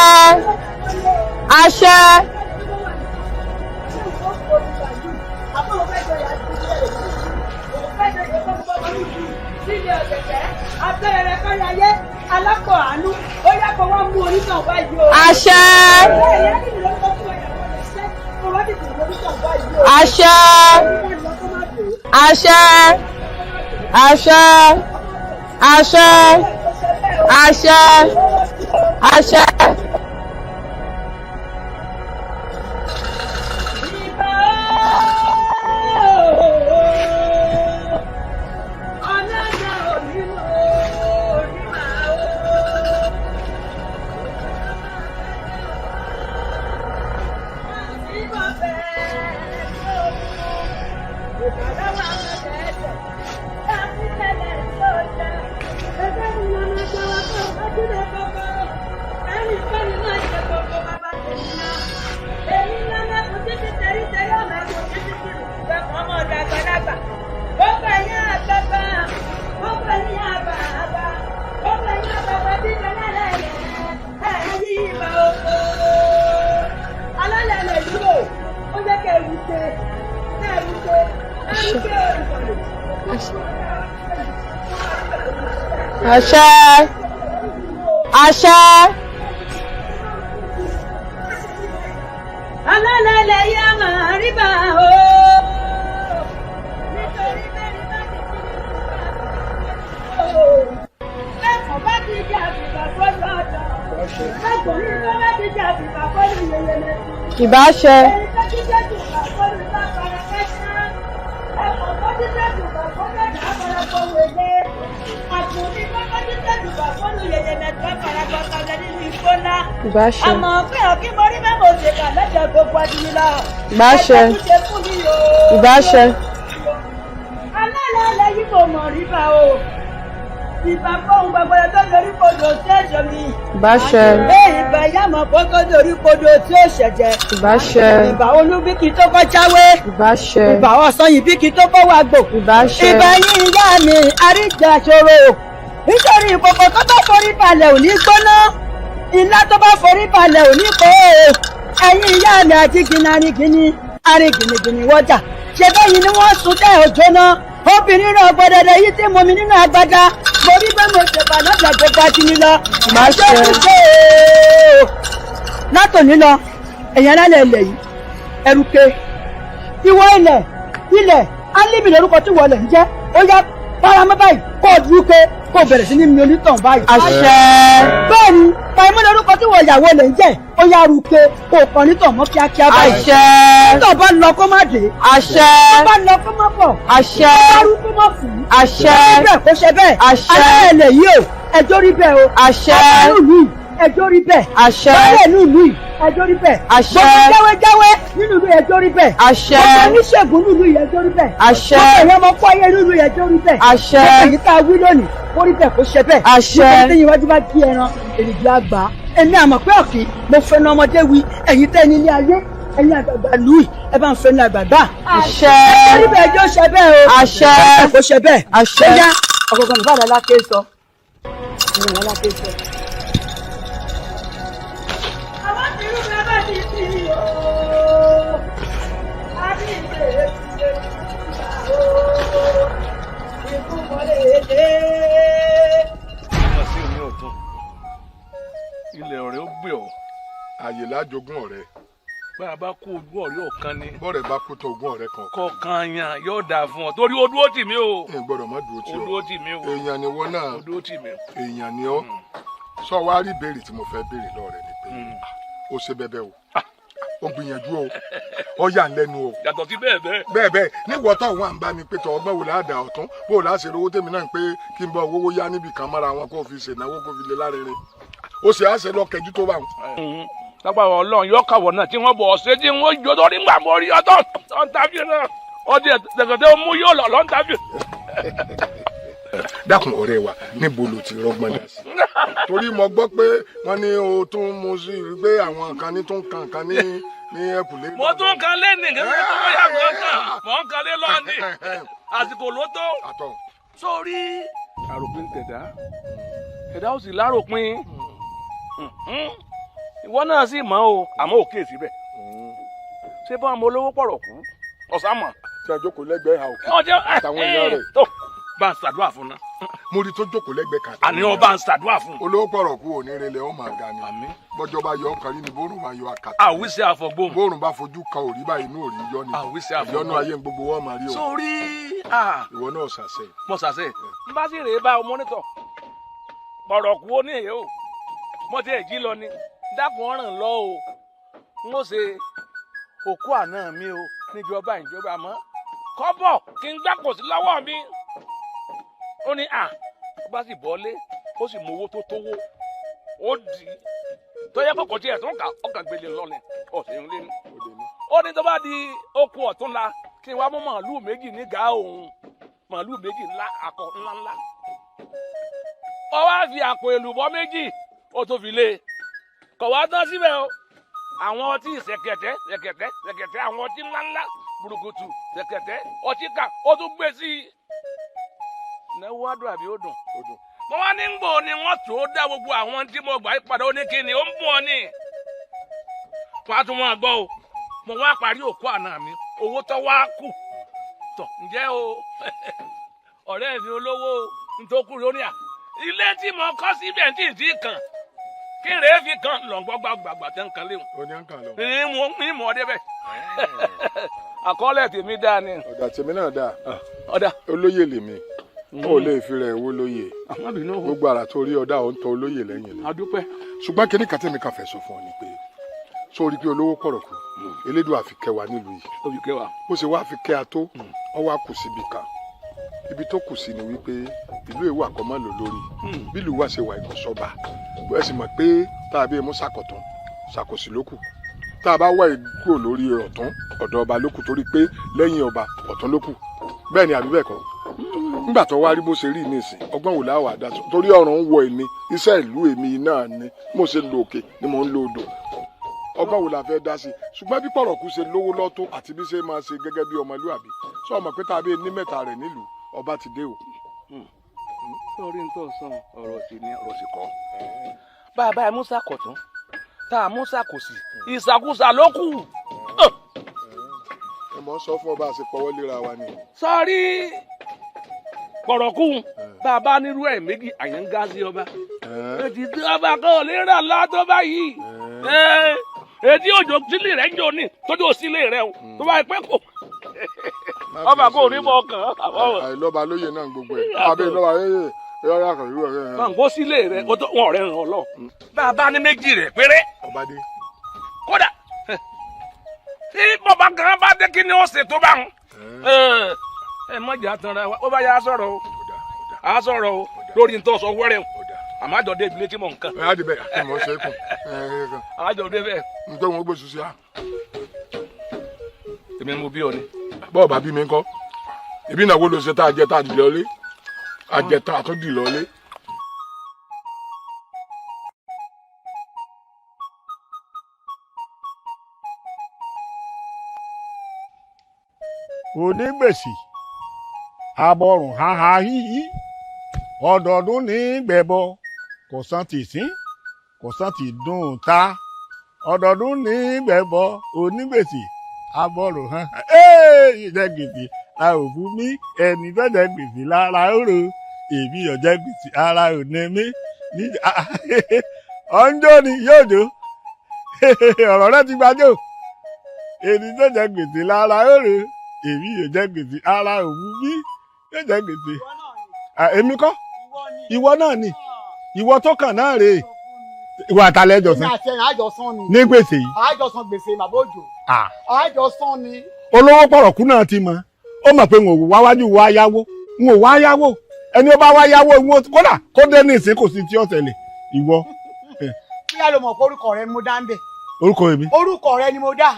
àṣẹ. Alákọ̀ àánú, ó yá kó wá mú onítàn báyìí o. Àṣẹ. Àṣẹ. Àṣẹ. Àṣẹ. Àṣẹ. Àṣẹ. Àṣẹ. Àṣẹ. Àṣẹ. Alálẹ̀lẹ̀ yá máa rí bá o. Nítorí bẹ́ẹ̀ bá ti ti ní ìgbà o. Lẹ́kọ̀ọ́ bá ti jẹ́ àfìgbà fọ́jọ́ ọ̀dọ̀. Lẹ́kọ̀ọ́ ní bá bá ti jẹ́ àfìgbà fọ́jọ́ yẹyẹ lẹ́sìn. Ìbáṣẹ. Ẹni tó ti jẹ́ àfìgbà fọ́jọ́ bá fara kẹ́sà. Ẹ̀kọ́ tó ti jẹ́ àfìgbà fọ́jọ́ bá fara kọ́ wẹ̀lé. Àkùnrin kọ́kọ́ ti jẹ́ àfìgbà fọ́jọ́ yẹyẹ lẹ́sìn bá fara kọ́ kọ́lẹ́ nínú ìfọ́lá. Ìbáṣẹ. Àmọ́ pé ọ̀kí mo rí mẹ́mọ̀ òṣèkà lẹ́jọ́ gbogbo adìyí lọ. Ìbáṣẹ. Ìbáṣẹ. Alálẹ̀ yìí kò mọ̀ rí bá o. Ìbá fóun gbogbo ẹ̀ tó dorí kodò tí ó ṣe mi. Ìbáṣẹ. Ìbá yàmọ̀ kókó dorí kodò tí ó ṣẹ̀jẹ̀. Ìbáṣẹ. Ìbá olúbíkì tó kọ́ jáwé. Ìbáṣẹ. Ìbá ọ̀sán yìí bíkì tó kọ́ wá gbò. Ìbáṣẹ. Ìbá yín ìyá mi àríjà ṣòro. Nítorí ìkòkò tó bá forí balẹ̀ ò ní gbóná. Iná tó bá forí balẹ̀ ò ní kó o. Ẹ̀yin ìyá mi àti gìnàrìgìnì arìngìnìgìnì wọ́jà. Ṣé bẹ́yìn ni wọ́n sun tẹ́ òjò náà? Obìnrin náà gbọdọ̀dọ̀ yìí tí mo mi nínú agbada. Mo rí bẹ́ẹ̀ mo ṣèpà lọ́jà gbogbo àti mi lọ. Ìbáṣẹ. Látòní lọ, èèyàn lálẹ́ ilẹ̀ yìí, ẹrùke. Ìwọ ilẹ̀, Álímì lórúkọ tí wọlé ń jẹ́. Ó yá faramọ́ báyìí kó o dúró pé kó o bẹ̀rẹ̀ sí ní mi onítàn báyìí. Àṣẹ. Bẹ́ẹ̀ni, Fàímọ́ lórúkọ tí wọ ìyàwó lè ń jẹ́. Ó yá rúke kó o kàn nítàn mọ́ kíákíá báyìí. Àṣẹ. Nítàn bá lọ kó má dé. Àṣẹ. Tó bá lọ kó má bọ̀. Àṣẹ. Tó bá rú kó má fún. Àṣẹ. Tó bá rí bẹ́ẹ̀ kó ṣe bẹ́ẹ̀. Àṣẹ. Alẹ́ yìí o, ẹjọ́ rí bẹ́ẹ̀ o. Àṣẹ. Ẹjọ́ rí bẹ́ẹ̀. Àṣẹ. Báyẹ̀ nínú ìlú yìí, ẹjọ́ rí bẹ́ẹ̀. Àṣẹ. Gbogbo jáwé nínú ìlú ẹjọ́ rí bẹ́ẹ̀. Àṣẹ. Gbogbo oníṣègùn nínú ìlú ẹjọ́ rí bẹ́ẹ̀. Àṣẹ. Gbogbo èèyàn ọmọ kó ayé nínú ẹjọ́ rí bẹ́ẹ̀. Àṣẹ. Gbogbo èyí tá a wí lónìí, ó rí bẹ́ẹ̀ kó ṣe bẹ́ẹ̀. Àṣẹ. Nítorí tí iwájú bá di ẹran, èrìgì àgbà. Èmi àmọ̀ pé ọ̀kì, mo fẹ́nu ọmọdé wí, ẹ̀yin tẹ́ ní ilé ayé, ẹ̀yin àgbàgbà lùí, ẹ bá ń fẹ́nu àgbàgbà. Àṣẹ. Orí bẹ́ẹ̀ ẹjọ́ ṣe bẹ́ẹ̀ o. Àṣẹ. Kó ṣe bẹ́ẹ̀. Àṣẹ. Ẹja ọ̀gọ̀gọ̀ nígbà lọ́la ké sọ. Nígbà lọ́la ké sọ. irú bàbá ti fi o. Àbí ìbéèrè ti ṣe ìgbà o. Ikú mọ́lẹ̀ dé. Ọmọ sí omi ọ̀tún. Ilẹ̀ ọ̀rẹ́ ó gbé ọ. Àyè lájogún ọ̀rẹ́. Bá a bá kó ogún ọ̀rẹ́ ọ̀kan ni. Bọ́ọ̀rẹ́ bá kó tó ogún ọ̀rẹ́ kan. Kọ̀ọ̀kan yan yóò dáa fún ọ torí ó dúró tì mí o. Ẹ gbọ́dọ̀ má dúró tì ọ. Ó dúró tì mí o. Èèyàn ni wọ́n náà. Ó dúró tì mí. Èèyàn ni ọ́. Sọ wá rí ìbéèrè tí mo fẹ́ béèrè lọ́rẹ̀ ni pé ó ṣe bẹ́ẹ̀ o. Ó gbìyànjú o. Ó yà ń lẹ́nu o. Yàtọ̀ sí bẹ́ẹ̀ bẹ́ẹ̀. Bẹ́ẹ̀ bẹ́ẹ̀ níwọ̀ tó wà ń bá mi pé tọ́ ọgbọ́n wo là á dà ọ̀tún bó là á ṣe rówó tèmi náà pé kí n bọ owó yá níbì kan mọ́ra wọn kó fi ṣènáwó kó fi lè lárinrin. Ó sì á ṣe lọ kẹjú tó bá wọn. Lágbára Ọlọ́run yóò kàwọ̀ náà tí wọ́n bọ̀ ọ̀sẹ̀ tí wọ́n jọ lórí gbà mọ́ rí ọtọ́ ọ̀ntàbí náà ọdẹ tẹ̀gẹ̀dẹ̀ mú yóò lọ lọ́ntàbí. Dákun ọ̀rẹ́ wa níbo ló ti rọgbọ́n dà sí. Torí mo gbọ́ pé wọ́n ní o tún mú sí i pé àwọn kan ní tún kan kan ní ẹ̀kúlé. Mo tún kan lé ní gẹ́gẹ́ tó wọ́n yà gbọ́n kan mọ̀ ń kan lé lọ́ọ̀ni àsìkò ló tó. Sórí àròpin tẹ̀dá ẹ̀dá ó sì láròpin ìwọ náà sì mọ̀ o àmọ́ òkè síbẹ̀ ṣé bá ọmọ olówó pọ̀rọ̀ kú ọ̀sán mọ̀. Tí a jókòó lẹ́gbẹ̀ẹ́ ha òkè àtàwọn èèyàn rẹ̀. Tó bá ń ṣàdúrà fún ná. Mo rí tó jókòó lẹ́gbẹ̀ẹ́ kan. Àní ọ bá ń ṣàdúrà fún. Olówó pọ̀rọ̀ kú òní relẹ̀ ó máa ga ni. Bọ́jọ́ bá yọ ọkàn rí ni bórùn bá yọ àkàtà. Àwísí àfọ̀gbọ́n. Bórùn bá fojú kan òrí báyìí inú òrí yọ ni. Àwísí àfọ̀gbọ́n. Ìyọnu ayé gbogbo wọn máa rí o. Sórí. Ìwọ náà ṣàṣẹ. Mo ṣàṣẹ. N bá sì rèé bá o mọ́nítọ̀. Pọ̀rọ̀ kú ó ní èyí o. Mo ti èjì lọ ni. Dákun ọ̀ràn lọ o. N ó ṣe òkú àná mi o níjọba ìjọba mọ́. Kọ́bọ̀ kí n gbá kò sí lọ́wọ́ mi. Ó ní ó bá sì bọ́lé ó sì mú owó tó tówó ó dì í tó yẹ kókò tí ẹ̀ tó ń kà ọkà gbélé lọ́lẹ̀ ọ̀sẹ̀ ń lé ní. Ó ní tó bá di okun ọ̀túnla kí n wá mú màálùú méjì ní gàá òun màálùú méjì ńlá akọ ńláńlá. Ó wá fi àpò èlùbọ́ méjì ó tó fi lé kọ̀ wá tán síbẹ̀ o àwọn ọtí ṣẹ̀kẹ̀tẹ̀ àwọn ọtí ńláńlá burúkutu ṣẹ̀kẹ̀tẹ̀ ọtí kà ó tún gbé sí i. Náwó adùn àbí ó dùn. Mo wá ní gbò ni wọ́n tó dá gbogbo àwọn tí mo gbà padà ó ní kí ni ó ń bù ọ ní. Wàá tún wọn gbọ́ o mo wá parí òkú àná mi owó tó wá kù tọ̀ ǹjẹ́ o ọ̀rẹ́ mi olówó ntòkù lórí à ilé tí mo kọ́ síbẹ̀ tí ì ti kàn kí n rèé fi kan lọ́ngbọ́gbà gbàgbà tẹ́ ń kan léwu. O ní ń kàn lọ. ní mọ̀ ọ́ débẹ̀ àkọọ́lẹ̀ tèmi dáa ni. Ọ̀dà tèmi náà dáa. Ọ̀dà. Olóyè lèmi ó lè fi rẹ̀ wó lóye gbogbo àrà tó rí ọ̀dà ò ń tọ olóyè lẹ́yìn ni. Adúpẹ́. Ṣùgbọ́n kíní kan tẹ́mi kan fẹ́ sọ fún ọ ni pé sórí pé olówó pọ̀rọ̀ kù elédùn àfi kẹ́ wa nílùú yìí. Ó fi kẹ́ wa. Bó ṣe wá fi kẹ́ a tó ọ wá kù síbi kan ibi tó kù sí ni wípé ìlú èwo àkọ́mọ́ lò lórí bí ìlú wa ṣe wà ìkọ̀sọ́ba ẹ sì mọ̀ pé tá a bí mú ṣàkọ̀tún ṣàkóso lókù tá a bá wá ìkúrò lórí ọ̀tún ọ̀dọ̀ ọba lókù torí pé lẹ́yìn ọba ọ̀tún lókù bẹ́ẹ̀ ni àbí bẹ́ẹ̀ kọ́ nígbà tó wá rí bó ṣe rí nísìn ọgbọ́n wò láwà dá torí ọ̀ràn ń wọ èmi iṣẹ́ ìlú èmi náà ni mo ṣe lo òkè ni mo ń lo odò ọgbọ́n wò la fẹ́ dá sí ṣùgbọ́n bí pọ̀rọ̀kú ṣe lówó lọ́tọ̀ àti bí ṣe máa ṣe gẹ́gẹ́ bí ọmọlúwàbí sọ ọmọ pé tá a bí ní mẹ́ta rẹ̀ nílùú ọba ti dé o. Sọ́ọ́rí ń tọ́ sàn ọ̀rọ̀ sí ni ọ̀rọ̀ sì kọ́ bàbá ẹ̀ musa kọ̀tún tá a musa kò sí ìsàkúsà ló kù. ẹ mọ̀ sọ fún ọba àṣepọ̀wọ́ léra wa ni. Sọ́ọ́rí pọ̀rọ̀kù bàbá nírú ẹ̀ méjì àyànga sí ọba ètí tí ọba kan ò lè rà látọ́ báyìí ètí òjò sílé rẹ̀ ń jò ní tójú sílé rẹ̀ o tó bá pẹ́ kò ọba kò rí bọ́ kàn án. àìlọ́ba lóye náà gbogbo ẹ̀ àbẹ́ ìlọ́ba yẹ́yẹ́ ìyára kan irú ọ̀rẹ́ rẹ̀. kò sílé rẹ̀ wọn ọ̀rẹ́ ràn ọ́ lọ. bàbá ní méjì rẹ̀ péré. ọba dé. kódà tí bàbá kan bá dé kí ni ó ṣe tó bá ń. ẹ mọ̀jà tanra wa ó bá yà á sọ̀rọ̀ o á sọ̀rọ̀ o lórí ntọ́ sọ wẹ́rẹ́ o àmọ́ àjọ dé ibi tí mò ń kàn. ẹ á di bẹ́ẹ̀ ẹ mọ̀ ṣe é kù. àjọ dé bẹ́ẹ̀. nítorí wọn gbèsè sí a. èmi ni mo bí ọ ni. bọ́ọ̀ bá bí mi kọ́ ibi ìnáwó ló ṣe tá a jẹ tá a dì lọ́lé a jẹ tá a tún dì lọ́lé. onígbèsì abọrùn haha yíyí ọdọọdún ní gbẹbọ kò san tì sín kò san tì dùn ta ọ̀dọ̀ọdún ní gbẹ̀bọ onígbèsè abọ́rò hàn ìjẹ́ gbèsè a ò fún mi ẹni tó jẹ gbèsè lára òrò èmi ò jẹ gbèsè ara ò ní mí ọ̀njọ́ ni yóò jó ọ̀rọ̀ rẹ ti gbàjọ́ ẹni tó jẹ gbèsè lára òrò èmi ò jẹ gbèsè ara ò fún mi yóò jẹ gbèsè èmi kọ́ ìwọ náà ni ìwọ tó kàn náà rèé ìwọ àtàlẹ́ ẹjọ́sán ní gbèsè yìí. àjọsán gbèsè bàbá òjò. àjọsán ni. olówó pọ̀rọ̀kú náà ti mọ̀ ó mọ̀ pé n ò wá wájú wá yáwó n ò wá yáwó ẹni ó bá wá yáwó kódà kó dé ní ìsín kò sí tí ó ṣẹlẹ̀ ìwọ. kí á ló mọ̀ pé orúkọ rẹ ni mo dá ń bẹ̀. orúkọ èmi. orúkọ rẹ ni mo dá.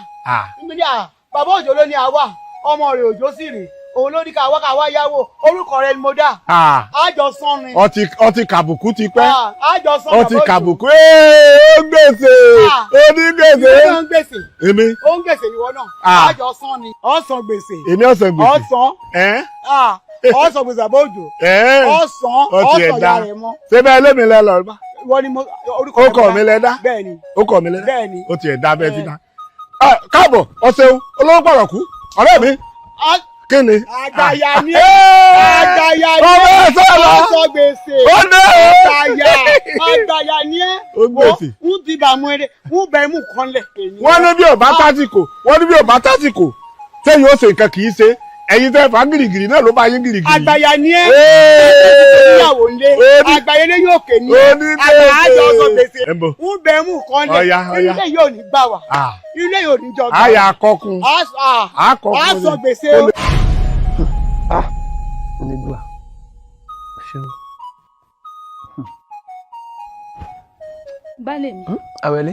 bàbá òjò ló ní àwa ọmọ rẹ̀ òjò sì rè òun ló ní ká wá yáwó orúkọ rẹ ni mo dá. àjọsán ni. ọtí kàbùkù ti pẹ́. àjọsán ọtí kàbùkù ó gbèsè onígbèsè. èmi ó ń gbèsè. èmi. ó ń gbèsè ìwọ náà. àjọsán ni. ọ̀sán gbèsè. èmi ọ̀sán gbèsè. ọ̀sán. ọ̀sán gbèsè àbọ̀ òjò. ọ̀sán ya rẹ̀ mọ́. ṣé bẹ́ẹ̀ lé mi lẹ́ lọ. wọ́n ní orúkọ mi lẹ́ dá. bẹ́ẹ̀ni. orúkọ mi lẹ́ dá. bẹ́ẹ̀ni. ó tiẹ̀ dá bẹ́ẹ̀ ti dá. káàbọ̀ ọ̀sẹ̀ olówó pọ̀rọ̀kú ọ̀rẹ́ mi. Kí ni? Àgbàyà ni àgbàyà ni ọ̀sọ̀ gbèsè àgbàyà ni ń ti bàmú eré ń bẹ̀ mú kan lẹ̀. Wọ́n ní bí ò bá tásìkò sẹ́yìn ó ṣe nǹkan kì í ṣe ẹ̀yin tẹ́ fà gìrìgìrì náà ló bá yín gìrìgìrì. Àgbàyà ni ìyàwó ńlẹ̀ àgbàyà ni yóò kè ní àgbàyà ọ̀sọ̀ gbèsè ń bẹ̀ mú kan lẹ̀ ilé yóò ní gbà wá ilé yóò ní jọ gbà wá. Àyà akọkun àsọ gbèsè. Onígbà ṣeun. Baálé mi. Àwẹ̀lé.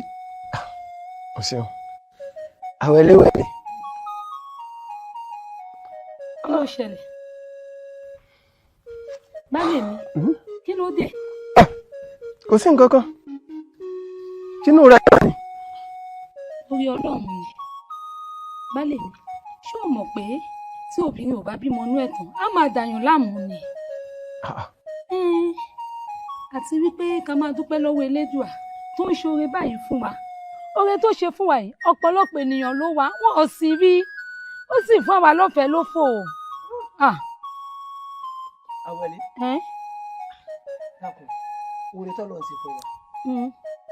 O ṣeun. Àwẹ̀lé wẹ̀lé. Kí ló ṣẹlẹ̀? Baálé mi. Kí ló dé? Kò sí nǹkan kan. Kínú rẹ̀ wà ní. Orí Ọlọ́run ni. Baálé mi, ṣé o mọ̀ pé tí obìnrin ò bá bímọ inú ẹ̀tàn á máa dàyàn láàmú ni. Àti wípé ká máa dúpẹ́ lọ́wọ́ Elédùà tó ń ṣoore báyìí fún wa. Oore tó ṣe fún wa yìí ọ̀pọ̀lọpọ̀ ènìyàn ló wá wọn ò sì rí ó sì fún àwa lọ́fẹ̀ẹ́ ló fò. Àwẹ̀lé dákun oore tọ́lọ́ sí fún wa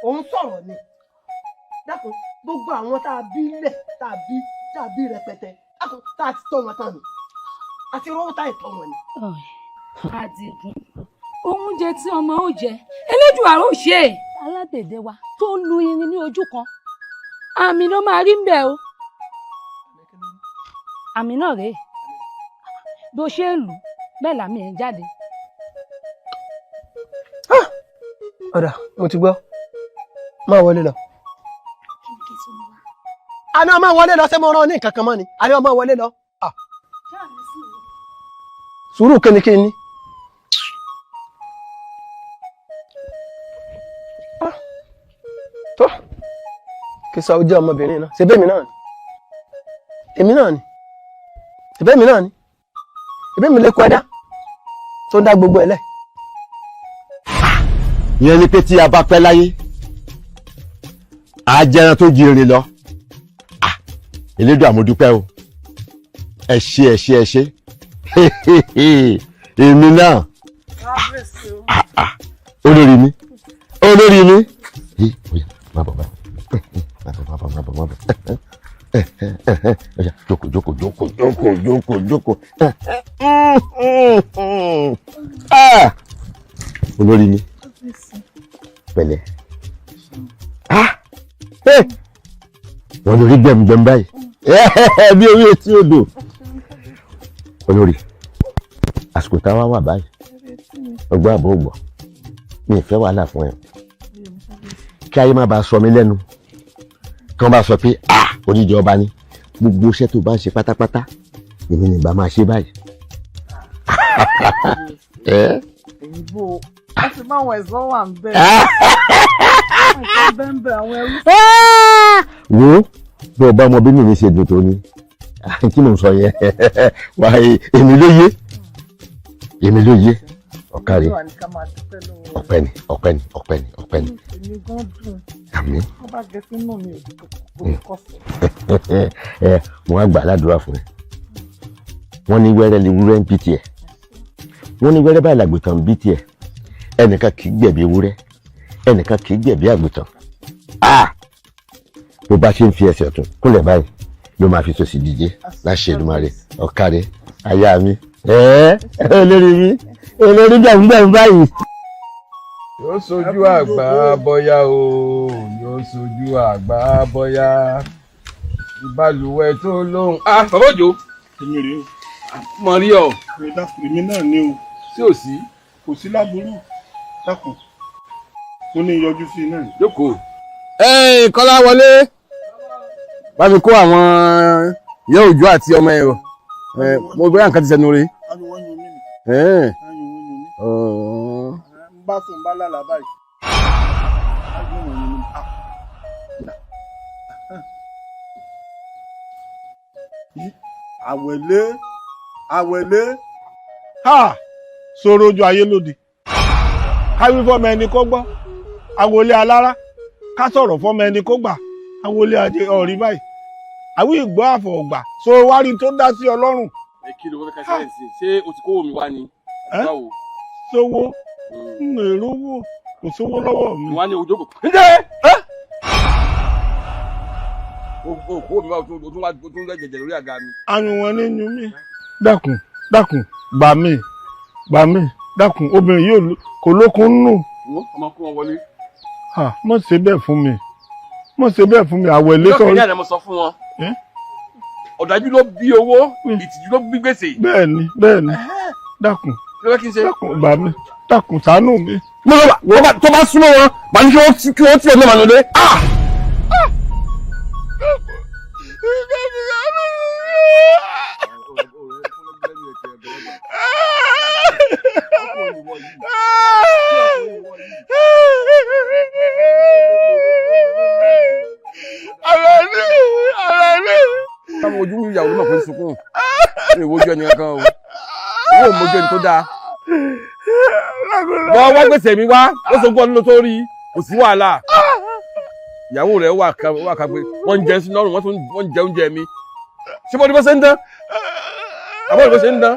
òun sọ̀rọ̀ ni dákun gbogbo àwọn tá a bí lẹ̀ tá a bí rẹpẹtẹ dákun tá a ti tọ́ wọn tán ni àti rówó tá a tọ́ wọn ni. Àdìgún oúnjẹ tí ọmọ ó jẹ Elédùà ó ṣe é. Aládèdè wa tó lu irin ní ojú kan àmì ló máa rí ń bẹ o. Àmì náà rèé bó ṣe ń lù bẹ́ẹ̀ làmì ẹ̀ jáde. Ọ̀dà mo ti gbọ́ máa wọlé lọ. Àná máa wọlé lọ ṣé mo rán ní nǹkan kan mọ́ ni àní máa wọlé lọ. Sùúrù kínníkínní. Tó kí sọ ojú ọmọbìnrin náà ṣe bẹ́ẹ̀mi náà ni èmi náà ni ṣe bẹ́ẹ̀mi náà ni èmi lè kọ ẹ̀dá tó ń dá gbogbo ẹ̀ lẹ̀. Ìyẹn ni pé tí a bá pẹ́ láyé a jẹran tó jèrè lọ. Elédùà mo dúpẹ́ o ẹ ṣé èmi náà olórí mi má bọ̀ jókòó olórí mi pẹ̀lẹ́ wọ́n lórí gbẹ̀mùgbẹ̀mù báyìí bí orí etí odò olórí àsìkò táwa wà báyìí ọgbọ́n àbọ̀ ògbọ̀ mi ìfẹ́ wàhálà fún ẹ kí ayé má bàa sọ mí lẹ́nu kí wọ́n bá sọ pé oníjọ ọba ni gbogbo iṣẹ́ tó bá ń ṣe pátápátá èmi nìgbà máa ṣe báyìí. Ìbò wọ́n ti máa wọ̀ ẹ̀sọ́ wà ń bẹ̀. Wo bí ọba ọmọ bínú mi ṣe dùn tó ní kí ló ń sọ yẹn wà èmi ló yé ọ̀kárí Olúwa ní ká máa dúpẹ́ lọ́wọ́ rẹ̀. ọpẹ́ ni ọpẹ́ ni ọpẹ́ ni ọpẹ́ ni. Èmi gan dùn. Àmín. Wọ́n bá gẹ sínú mi ò kò kọsẹ̀. Mo wá gbà ládùúrà fún ẹ. Wọ́n ní wẹ́rẹ́ lè wúrẹ́ ń bí tiẹ̀. Wọ́n ní wẹ́rẹ́ báyìí làgùntàn ń bí tiẹ̀. Ẹnìkan kì í gbẹ̀bí ewúrẹ́, ẹnìkan kì í gbẹ̀bí àgùntàn. Bó bá ṣe ń fi ẹsẹ̀ ọ̀tún kúnlẹ̀ báyìí ló máa fi sòsì díje láṣẹ Èdùmàrè ọ̀kárí aya mi. Olórí mi olórí gbẹ̀mùgbẹ̀mù báyìí. Yóò sojú àgbà bọ́yá o, yóò sojú àgbà bọ́yá. Ìbalùwẹ̀ tó lóhùn. Bàbá Òjó. Èmi rèé o. Mo rí ọ. Èmi náà ni o. Sí ò sí? Kò sí láburú. Dákun. Mo ní yọjú sí náà. Jókòó. Kọ́lá wọlé. Bá mi kó àwọn ìyá Òjó àti ọmọ ẹ̀ o. Mo gbé nǹkan ti sẹ́nu rí. Bá sùn bá lálàá báyìí. Àwẹ̀lé ha sọ̀rọ̀ ojú ayé lòdì káwí fọ́mọ ẹni kó gbọ́ àwọlé alára ká sọ̀rọ̀ fọ́mọ ẹni kó gbà àwọlé ajé ọ̀rí báyìí àwí ìgbọ́ àfọ̀gbà so wárí tó dá sí ọlọ́run. Kí ló fẹ́ ká ṣe ẹ̀sìn ṣé o ti kówó mi wá ni? Báwo? Sówó ń èrò owó kò sówó lọ́wọ́ mi. Wọ́n á ní ojú kò. Ǹjẹ́ kówó mi wá o tún lẹ́jẹ̀jẹ̀ lórí àga mi. Àyùn wọn ní yún mí. Dákun gbà mí dákun obìnrin yóò kò lókun nù. Ọmọ kó wọn wọlé. Mọ̀ ṣe bẹ́ẹ̀ fún mi àwẹ̀lé sọ. Yóò kẹ́ni mo sọ fún wọn. Ọ̀dájú ló bí owó ìtìjú ló bí gbèsè. Bẹ́ẹ̀ni dákun gbà mí dákun ṣàánú mi. Tó bá súnmọ́ wọn màá ní kí wọ́n tí ẹ̀ náà máa lọlé. Táwọn ojú ìyàwó ló mọ̀ pé sunkún ní ìwojú ẹni kankan o owó mojú ẹni tó dáa. Wọ́n wá gbèsè mi wá ó sọ gbọ́n ló tó rí kò sí wàhálà. Ìyàwó rẹ̀ wà ká pé wọ́n ń jẹ sí lọ́rùn wọ́n ń jẹ oúnjẹ mi. Ṣé bó ni bó ṣe ń dán? Àbọ̀ ni bó ṣe ń dán?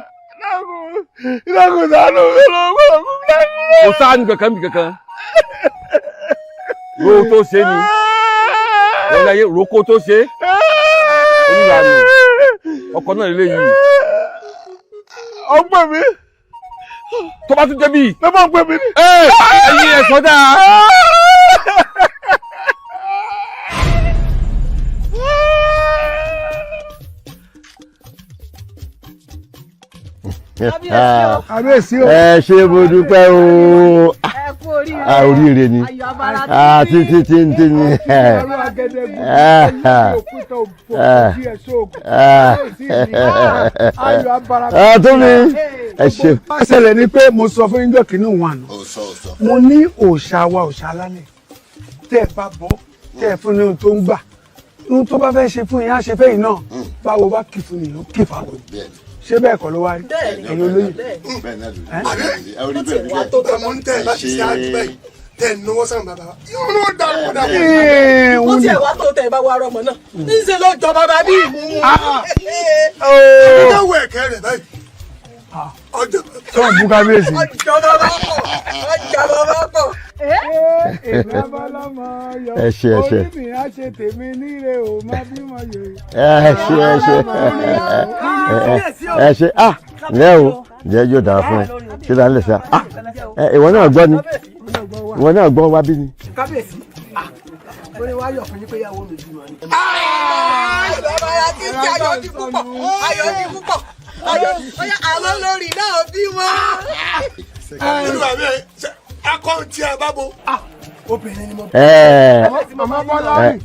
Kò sáà ní kankan bí kankan. Ro tó ṣe ni. Wọ́n láyé roko tó ṣe. Olúlànà ọkọ̀ náà lè yìí. Ọgbẹ́ mi. Tó bá tún débi. Ló máa ń gbé mi ní. Ẹyin ẹ̀ sọ́dà. Kábíyèsí o. Ẹ ṣé mo dúpẹ́ o. Oríire ni títí ni. Tó mi ẹ ṣe. Bá ṣẹlẹ̀ ni pé mo sọ fún yín kínní wọn àná mo ní òòṣà wa òòṣà lálẹ́ tẹ́ ẹ bá bọ́ tẹ́ ẹ fún ní ohun tó ń gbà ohun tó bá fẹ́ ṣe fún yín á ṣe fẹ́yìn náà báwo bá kì fún yín ó kì fáwọn ṣé bẹ́ẹ̀ kọ́ ló wá rí ẹ̀yin olóyè. ọmọ ń tẹ̀ láti ṣe àjù bẹ́ẹ̀ tẹ̀ ń náwó sàn bàbá yóò ló dàrú dàrú. ó tiẹ̀ wá tó tẹ̀ bá wa rọmọ náà níṣẹ́ ló jọ bàbá bí ìmú. ọjọ́ wọ ẹ̀kẹ́ rẹ̀ báyìí. tó ń bú kábíyèsí. ọjọ́ bàbá pọ̀. èmi abálámọ yọ ẹ ṣé orí mi á ṣe tèmi níre o má bímọ yòó. ẹ ṣé lẹ́ o jẹ́ yóò dára fún ẹ ṣé dáa lè ṣá ìwọ náà gbọ́ ni ìwọ náà gbọ́ wá bí ni. kábíyèsí orí wa yọ̀ fún yín pé ìyàwó mi bímọ ni. bàbá ya kí n ṣe ayọ̀ ní púpọ̀ àwọn olórí náà bímọ. nínú àmì akọ́ntì àbábo. obìnrin ni mo.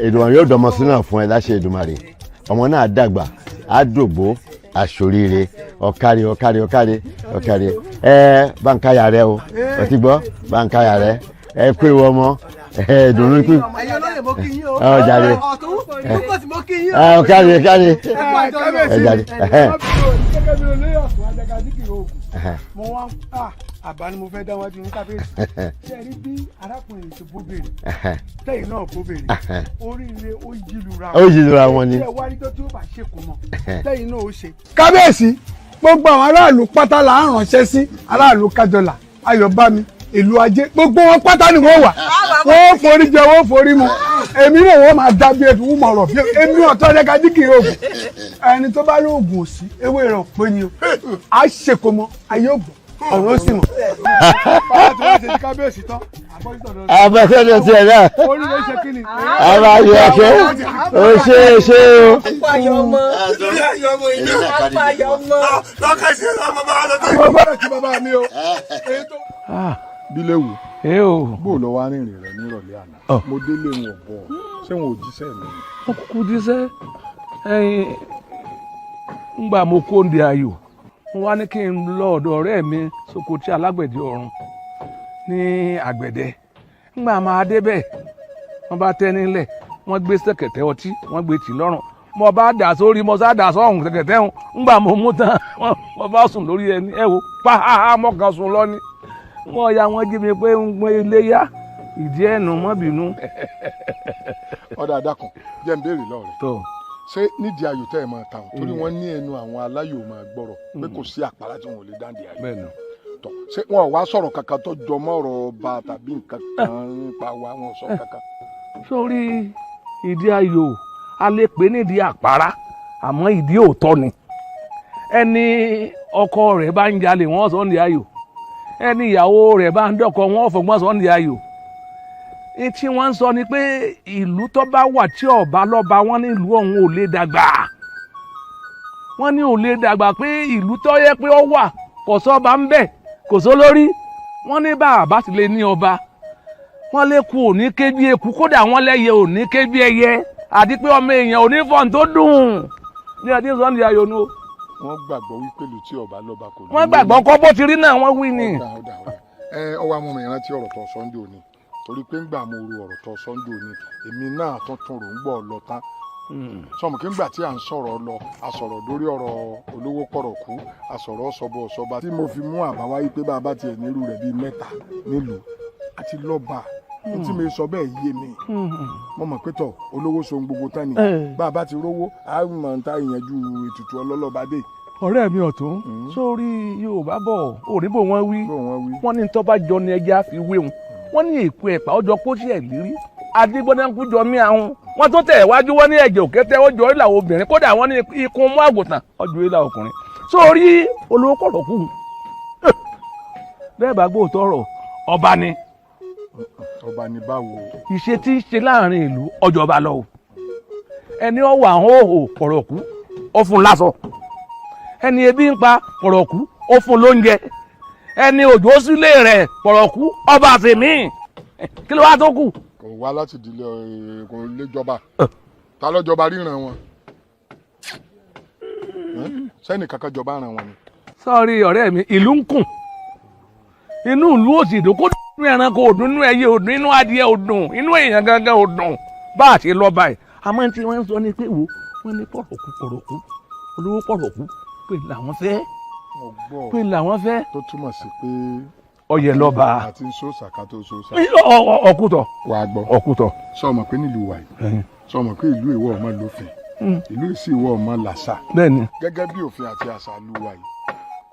Èdùmàrè yóò dọmọ sí náà fún ẹ láṣẹ Èdùmàrè ọmọ náà dàgbà á dògbó aṣoríire ọ̀kárí báńkáyà rẹ o ọtí gbọ́ báńkáyà rẹ ẹ pé wọ́n mọ́ dùnú kú ọ̀jáde ọ̀kárí ẹ̀jáde. àbá ni mo fẹ́ dá wájú ní kábíyèsí ṣe rí bí arákùnrin yìí ti bóbèrè tẹ́yìn náà bóbèrè oríire ó yílura wọn ni. ṣe wá rí tó tí ó bá ṣèkó mọ tẹ́yìn náà ó ṣe. kábíyèsí gbogbo àwọn aráàlú pátá là ń ránṣẹ́ sí aráàlú kájọlà ayọ̀bámi ìlú ajé gbogbo wọn pátá ni wọ́n wà wọ́n forí jẹ wọ́n forí mu èmi náà wọ́n máa dá bí ẹ̀dùn mọ̀ ọ̀rọ̀ bí èmi ọ̀tọ́ ẹ̀dẹ́ ká díkì oògùn ẹni tó bá lóògùn òsì ewé rẹ̀ pé ni o á ṣèkó mọ ayé ògùn ọ̀rọ̀ ó sì mọ̀. báyọ̀ tí wọ́n ṣe ti kábíyèsí tán àbẹ̀tẹ̀ ló ti ẹ̀ náà oríire ṣe kí ni. àbáyọ ọ̀kẹ́ ó ṣe é ṣe o. apáyọ ọmọ apáyọ ọmọ. lọ́kàṣe ọmọ bá lọ sí ọgbọ́dọ̀ kí bàbá mi o. bíléwù bó lọ wá rìnrìn rẹ nírọ̀lẹ́ àná mo délé wọn bọ̀ ṣé wọn ò jíṣẹ́ mi. wọn kúkú jíṣẹ́ ńgbà mo kó ndí ayò wọn wá ní kí n lọ ọ̀dọ̀ ọ̀rẹ́ mi Sokoti alágbẹ̀dẹ ọ̀run ní àgbẹ̀dẹ ńgbà máa débẹ̀ wọ́n bá tẹ́ nílẹ̀ wọ́n gbé ṣẹ̀kẹ̀tẹ̀ ọtí wọ́n gbé tì lọ́rùn mo bá dà sórí mo sá dà sọ́hùn ṣẹ̀kẹ̀tẹ̀ ọ̀hún ńgbà mo mú tán mo bá sùn lórí ẹni ẹ wo pa mọ́kàn sùn lọ ni wọ́n ya wọ́n jí mi pé ń gbé ilé yá ìdí ẹ̀nù mọ́ bínú. ọ̀dà àdàkùn jẹ́ ń béèrè lọ́rẹ̀ ṣé nídìí ayò tẹ́ ẹ máa ta wọn torí wọ́n ní ẹnu àwọn aláyò máa gbọ́rọ̀ pé kò sí àpárá tí wọn ò lè dáǹdì ayò tọ̀ ṣé wọn ò wá sọ̀rọ̀ kankan tó jọ mọ́ ọ̀rọ̀ ọba tàbí nǹkan kan nípa wa wọn ò sọ kankan. sórí ìdí ayò a lè pè nídìí àpárá àmọ́ ìdí òótọ́ ni ẹni ọkọ rẹ̀ bá ń jalè wọ́n sọ ní ayò ẹni ìyàwó rẹ̀ bá ń dọ́kọ wọ́n fọgbọ́n sọ ní ayò tí wọ́n ń sọ ni pé ìlú tó bá wà tí ọba lọ́ba wọ́n ní ìlú ọ̀hún ò lè dàgbà wọ́n ní ò lè dàgbà pé ìlú tó yẹ pé ó wà kò sọ́ba ń bẹ̀ kò sólórí wọ́n ní bàbá sì lè ní ọba wọ́n lè kú òní ké bí eku kódà wọ́n lẹ́yẹ òní ké bí ẹyẹ àti pé ọmọ èèyàn òní fọ́n tó dùn ní ọdí sọ́ndì ayò nu. wọ́n gbàgbọ́ wípé ìlú tí ọba lọ́ba kò ní. wọ́n gbàgbọ́ kọ́ bó ti rí náà wọ́n wí ni. ọwọ́ amú mi rántí ọ̀rọ̀ tó sọ́ndì òní torí pé ńgbà mo ru ọ̀rọ̀ tó sọ́ndì òní èmi náà tuntun rò ń gbọ́ lọ tán sọmọ kí ngbà tí à ń sọ̀rọ̀ lọ a sọ̀rọ̀ lórí ọ̀rọ̀ olówó pọ̀rọ̀kú a sọ̀rọ̀ sọ̀bọ̀sọ̀ba tí mo fi mú àbáwá yìí pé bàbá tiẹ̀ nírú rẹ̀ bíi mẹ́ta nílùú àti lọ́ba tí mi sọ bẹ́ẹ̀ yé mi mo mọ̀ pé tọ̀ olówó so gbogbo tán ni bàbá ti rówó a mọ̀ ń ta ìyànjú ètùtù ọlọ́lọ́ba dé. ọ̀rẹ́ mi ọ̀tún sórí Yorùbá bọ̀ òrìbó wọn wí wọ́n ní tó bá jọ ní ẹja fi wé wọn wọ́n ní èkó ẹ̀pà ọjọ́ pósí ẹ̀ lérí adigbọdẹkùn jọ mí àwọn wọ́n tó tẹ̀ wájú wọ́n ní ẹ̀jẹ̀ òkété ọjọ́ ìlà obìnrin kódà wọ́n ní ikùn mú àgùntàn ọjọ́ ìlà ọkùnrin sórí olówó pọ̀rọ̀kù bẹ́ẹ̀ bá gbóòótọ́ ọ̀rọ̀ ọba ni. ọba ni báwo. ìṣe tí ń ṣe láàrin ìlú ọjọba lọ o ẹni ọwọ́ àwọn òhò pọ̀rọ̀kù ó fún láṣọ ẹni ebi ń pa pọ̀rọ̀kù ó fún lóúnjẹ ẹni òjò sílé rẹ̀ pọ̀rọ̀kú ọba àfẹ̀mí kí ló wá tó kù. kò wá láti ìdílé kò lè jọba ta ló jọba ríran wọn sẹ́ni kankan jọba ràn wọn ni. sọ́ọ̀rì ọ̀rẹ́ mi ìlú ń kùn inú ìlú òsì ìdó kó nínú ẹranko òdùn inú ẹyẹ òdùn inú adìẹ òdùn inú èèyàn gangan òdùn bá a ṣe lọ báyìí àmọ́ tí wọ́n ń sọ ni pé wo wọ́n ní pọ̀rọ̀kú olówó pọ̀rọ̀kú pé làwọn fẹ́ pé làwọn fẹ́. tó túmọ̀ sí pé ọyẹ lọ́ba àti sọ́ọ̀sà ká tó sọ́ọ̀sà. ọkùtọ̀ wà á gbọ́ ọkùtọ̀. sọmọ pé nílùú wa yìí sọmọ pé ìlú ìwọ ọmọ lófin ìlú ìsì ìwọ ọmọ làṣà. bẹ́ẹ̀ni. gẹ́gẹ́ bí òfin àti àṣà ìlú wa yìí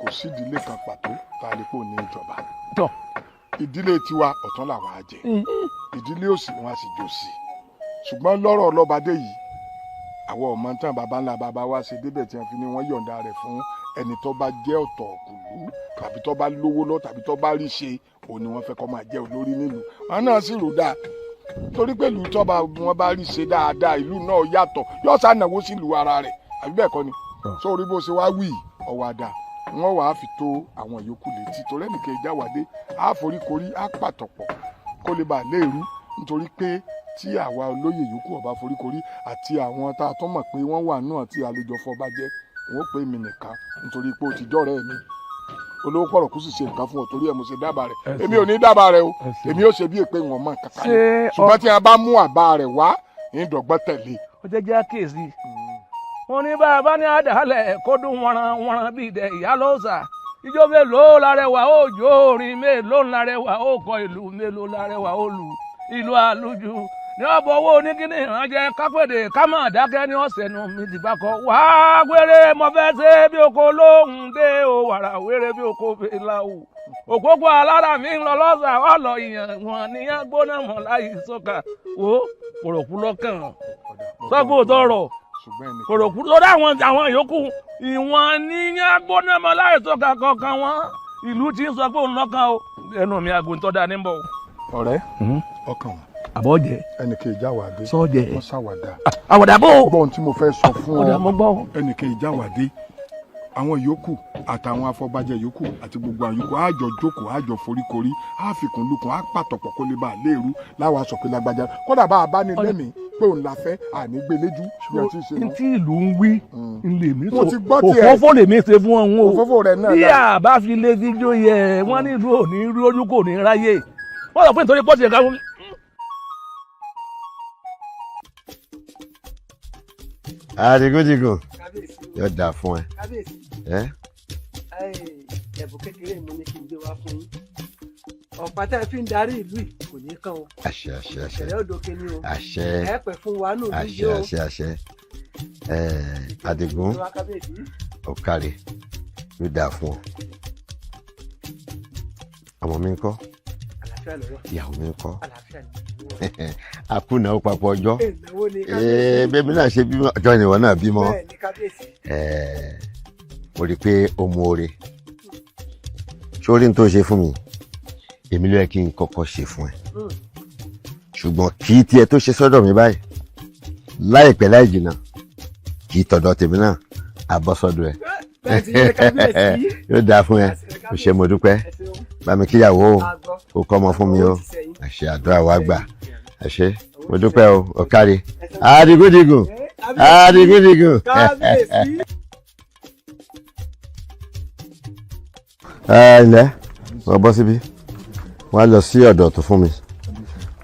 kò sí ìdílé kan pàtó tá a lè pò ní ìjọba. tọ́ ìdílé tiwa ọ̀tún làwa á jẹ ìdílé òsì wọn á sì jò sí ṣùgbọ́n lọ́rọ̀ ọlọ́badé yìí àwọn ọmọ tán baba ńlá baba wa ṣe débẹ̀ tí wọ́n fi ní wọ́n yọ̀ǹda rẹ̀ fún ẹni tó bá jẹ́ ọ̀tọ̀ òkùlú tàbí tó bá lówó lọ tàbí tó bá rí ṣe òun ni wọ́n fẹ́ kó máa jẹ́ olórí nílùú wọn náà sì rò dáa torí pé ìlú tó bá wọn bá rí ṣe dáadáa ìlú náà yàtọ̀ yóò ṣànáwó sí ìlú ara rẹ̀ àbí bẹ́ẹ̀ kọ́ ni sórí bó ṣe wá wí ọwọ́ àdá wọn wàá fi tó àwọn yòókù létí torí ẹnìkan ìjáwádé á foríkorí á pàtọ̀pọ̀ kó lè bàa léèrú nítorí pé tí àwa olóyè yòókù ọba foríkorí àti àwọn tá a tún mọ̀ pé wọ́n wà náà tí àlejò fọba jẹ́ wọ́n pè mí nìkan nítorí pé ó ti jọ́ rẹ̀ mi olówó pọ̀rọ̀kú sì ṣe nǹkan fún ọ torí ẹ̀ mo ṣe dábàá rẹ̀ èmi ò ní dábàá rẹ̀ o èmi ò ṣe bí èpè wọn mọ̀ kankan ni ṣùgbọ́n tí a bá mú àbá rẹ̀ wá ní dọ̀gbọ́n tẹ̀lé. ó jẹ́ jẹ́ àkíyèsí wọn ní bàbá ní àdàlẹ̀ kó dún wọ́nran bíi ìdẹ ìyá lọ́sà ijó mélòó lárẹwà ó jó orin mélòó lárẹwà ó kọ ìlú mélòó lárẹwà ó lù ìlú àlùjù ní ọ̀bọ̀ owó oníkíní ìrànjẹ kápẹ́dé ká má dákẹ́ ní ọ̀sẹ̀ nu mi ti bá kọ wá gbére mo fẹ́ ṣe bí oko lóhùn dé o wàrà wéré bí oko fèlàwù òpópó alára mi ń lọ lọ́sà ọ̀lọ́ ìyàn wọn níyàn gbóná mọ́ láyé sọ́kà wo kòròkú lọ́kàn sọ́gbó tọrọ kòròkú lórí àwọn yòókù ìwọ̀n níyàn gbóná mọ́ láyé sọ́kà kankan wọn ìlú ti ń sọ pé òun lọ́kàn o ẹnu mi àgùntàn dání bọ̀. ọ̀rẹ́ ọkàn wọn. àbọ̀jẹ́. ẹnìkan ìjáwádé. sọ́jẹ́. wọ́n ṣàwádà. àwàdà bò. gbọ́n tí mo fẹ́ sọ fún ọ. ọ̀dà mo gbọ́. ẹnìkan ìjáwádé àwọn yòókù àtàwọn afọbajẹ yòókù àti gbogbo àwọn yòókù àjọ jókòó àjọ foríkorí àfikún lukùn àpàtọ̀pọ̀ kó lè bá a léèrú láwa sọ pé lágbájá kódà bá a bá ní lẹ́mìí pé òun la fẹ́ ànígbéléjú ṣùgbọ́n tí ì ṣe wọn. tí ìlú ń wí lè mí mo ti gbọ́ tiẹ̀ òfófó lè mí ṣe fún ọ̀hún o òfófó rẹ̀ náà bí a bá fi lé sí jó yẹ wọ́n ní ìlú òní rí ojú kò ní ráyè wọ́n sọ pé nítorí pọ́ọ̀tì ẹ̀ka fún mi. adigundigun yóò dáa fún ẹ. ẹ̀bùn kékeré mo ní kí n gbé wá fún yín ọ̀pá tẹ́ ẹ fi ń darí ìlú yìí kò ní kàn o. àṣẹ àṣẹ àṣẹ ẹ̀rẹ́ òdòkè ni o. àṣẹ ẹ pẹ̀ fún wa nù àṣẹ níjó. àṣẹ àṣẹ Adigun ọ̀kàrẹ̀ yóò dáa fún ọ. ọmọ mi ń kọ́ ìyàwó mi ń kọ́ akúnà ó papọ̀ ọjọ́ bẹ́ẹ̀ mi náà ṣe bímọ ọjọ́ ìnìwọ náà bímọ mo rí i pé ó mú oore sórí n tó ṣe fún mi èmi ló yẹ kí n kọ́kọ́ ṣe fún ẹ ṣùgbọ́n kì í tiẹ̀ tó ṣe sọ́dọ̀ mi báyìí láìpẹ́ láì jìnnà kì í tọ̀dọ̀ tèmi náà àbọ̀ sọ́dọ̀ ẹ yóò dáa fún ẹ kò ṣe mo dúpẹ́ bá mi kíyàwó o kò kọ́ ọmọ fún mi o àṣẹ àdúrà wa gbà àṣẹ mo dúpẹ́ o ọ̀kárí adigundigun adigundigun. ilẹ̀ wọ́n bọ́ síbí wọ́n á lọ sí ọ̀dọ̀ ọ̀tún fún mi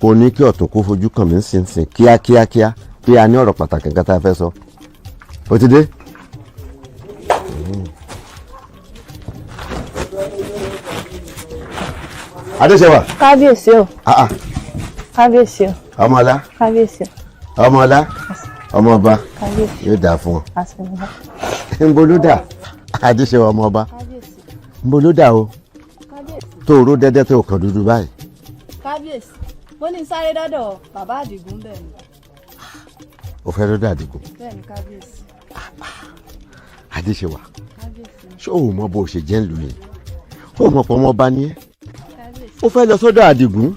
kò ní kí ọ̀tún kó fojú kàn mí nísinsìnyí kíákíákíá pé a ní ọ̀rọ̀ pàtàkì kan tá a fẹ́ sọ ó ti dé. Adéṣẹ́wà. Kábíyèsí o. Kábíyèsí o. Ọmọọlá. Kábíyèsí o. Ọmọọlá. Ọmọọba. Kábíyèsí. Yóò dáa fún ọ. Àṣìwọ̀n. Nbolódà. Adéṣẹ́wà ọmọọba. Nbolódà o. Tó o ró dẹ́dẹ́ tó o kàn dúdú báyìí. Kábíyèsí mo ní sáré dọ́dọ̀ bàbá Àdìgún bẹ́ẹ̀ ni. O fẹ́ lọ́dọ̀ Àdìgún. Bẹ́ẹ̀ ni kábíyèsí. Adéṣẹ́wà. Ṣé o mọ bó o ṣe jẹ́ ń lù yìí? O mọ̀ pọ̀ ọmọọba ni ẹ́. Ó fẹ́ lọ sọ́dọ̀ Àdìgún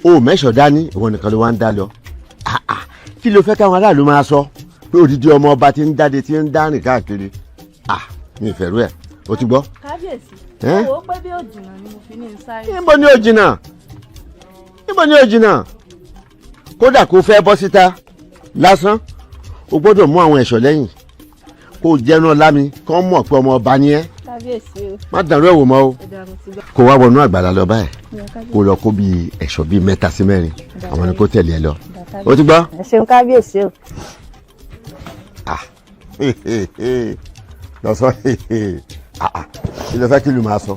o mẹ́sọ̀ dání ìwọ nìkan ló wá ń dá lọ kí ló fẹ́ káwọn aráàlú máa sọ pé odidi ọmọ ọba ti ń jáde ti ń dárìn káàkiri mi ì fẹ́rù ẹ̀ o ti gbọ́. Kábíyèsí owó pé bí òjìnà ni mo fi ní sáré. níbo ni òjìnà níbo ni òjìnà kódà kó fẹ́ bọ́ síta lásán o gbọ́dọ̀ mú àwọn ẹ̀ṣọ́ lẹ́yìn kó o jẹ́nu ọlá mi kó mọ̀ pé ọmọ ọba ni ẹ́. Kábíyèsí o. Má dàrú ẹ̀wò mọ́ o kó wá wọnú àgbàlá lọ báyìí kó lọ kó bíi ẹ̀ṣọ́ bíi 3 sí 4 àwọn ni kó tẹ̀lé ẹ lọ o ti gbọ́. Ẹ ṣeun kábíyèsí o. lọ sọ kí ló fẹ́ kí lù máa sọ.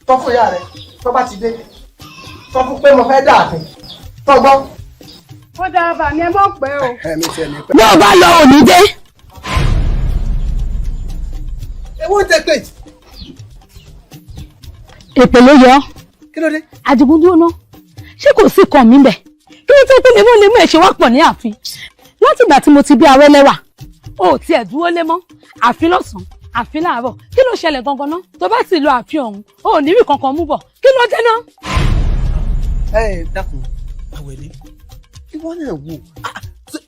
Sọ fún ìyá rẹ tó bá ti dé sọ fún pé mo fẹ́ dààfin tó gbọ́. ó dára bà ní ẹ mọ̀ pé o. bí o bá lọ òní dé. ewu tẹ pé. èpè ló yọ. kí ló dé. Àdìgún dúró ná ṣé kò sí kan mi bẹ kí ló tẹ́ pé lemọ́lemọ́ ẹ̀ ṣe wá pọ̀ ní ààfin láti ìgbà tí mo ti bí Awẹ́lẹ́wà o tiẹ̀ dúró lé mọ́ ààfin lọ́sàn-án ààfin láàárọ̀ kí ló ṣẹlẹ̀ gangan ná tó bá sì lọ ààfin ọ̀hún o ò ní rí kankan mú bọ̀ kí ló dé náà. ẹ dákun Àwẹ̀lé ìwọ náà wò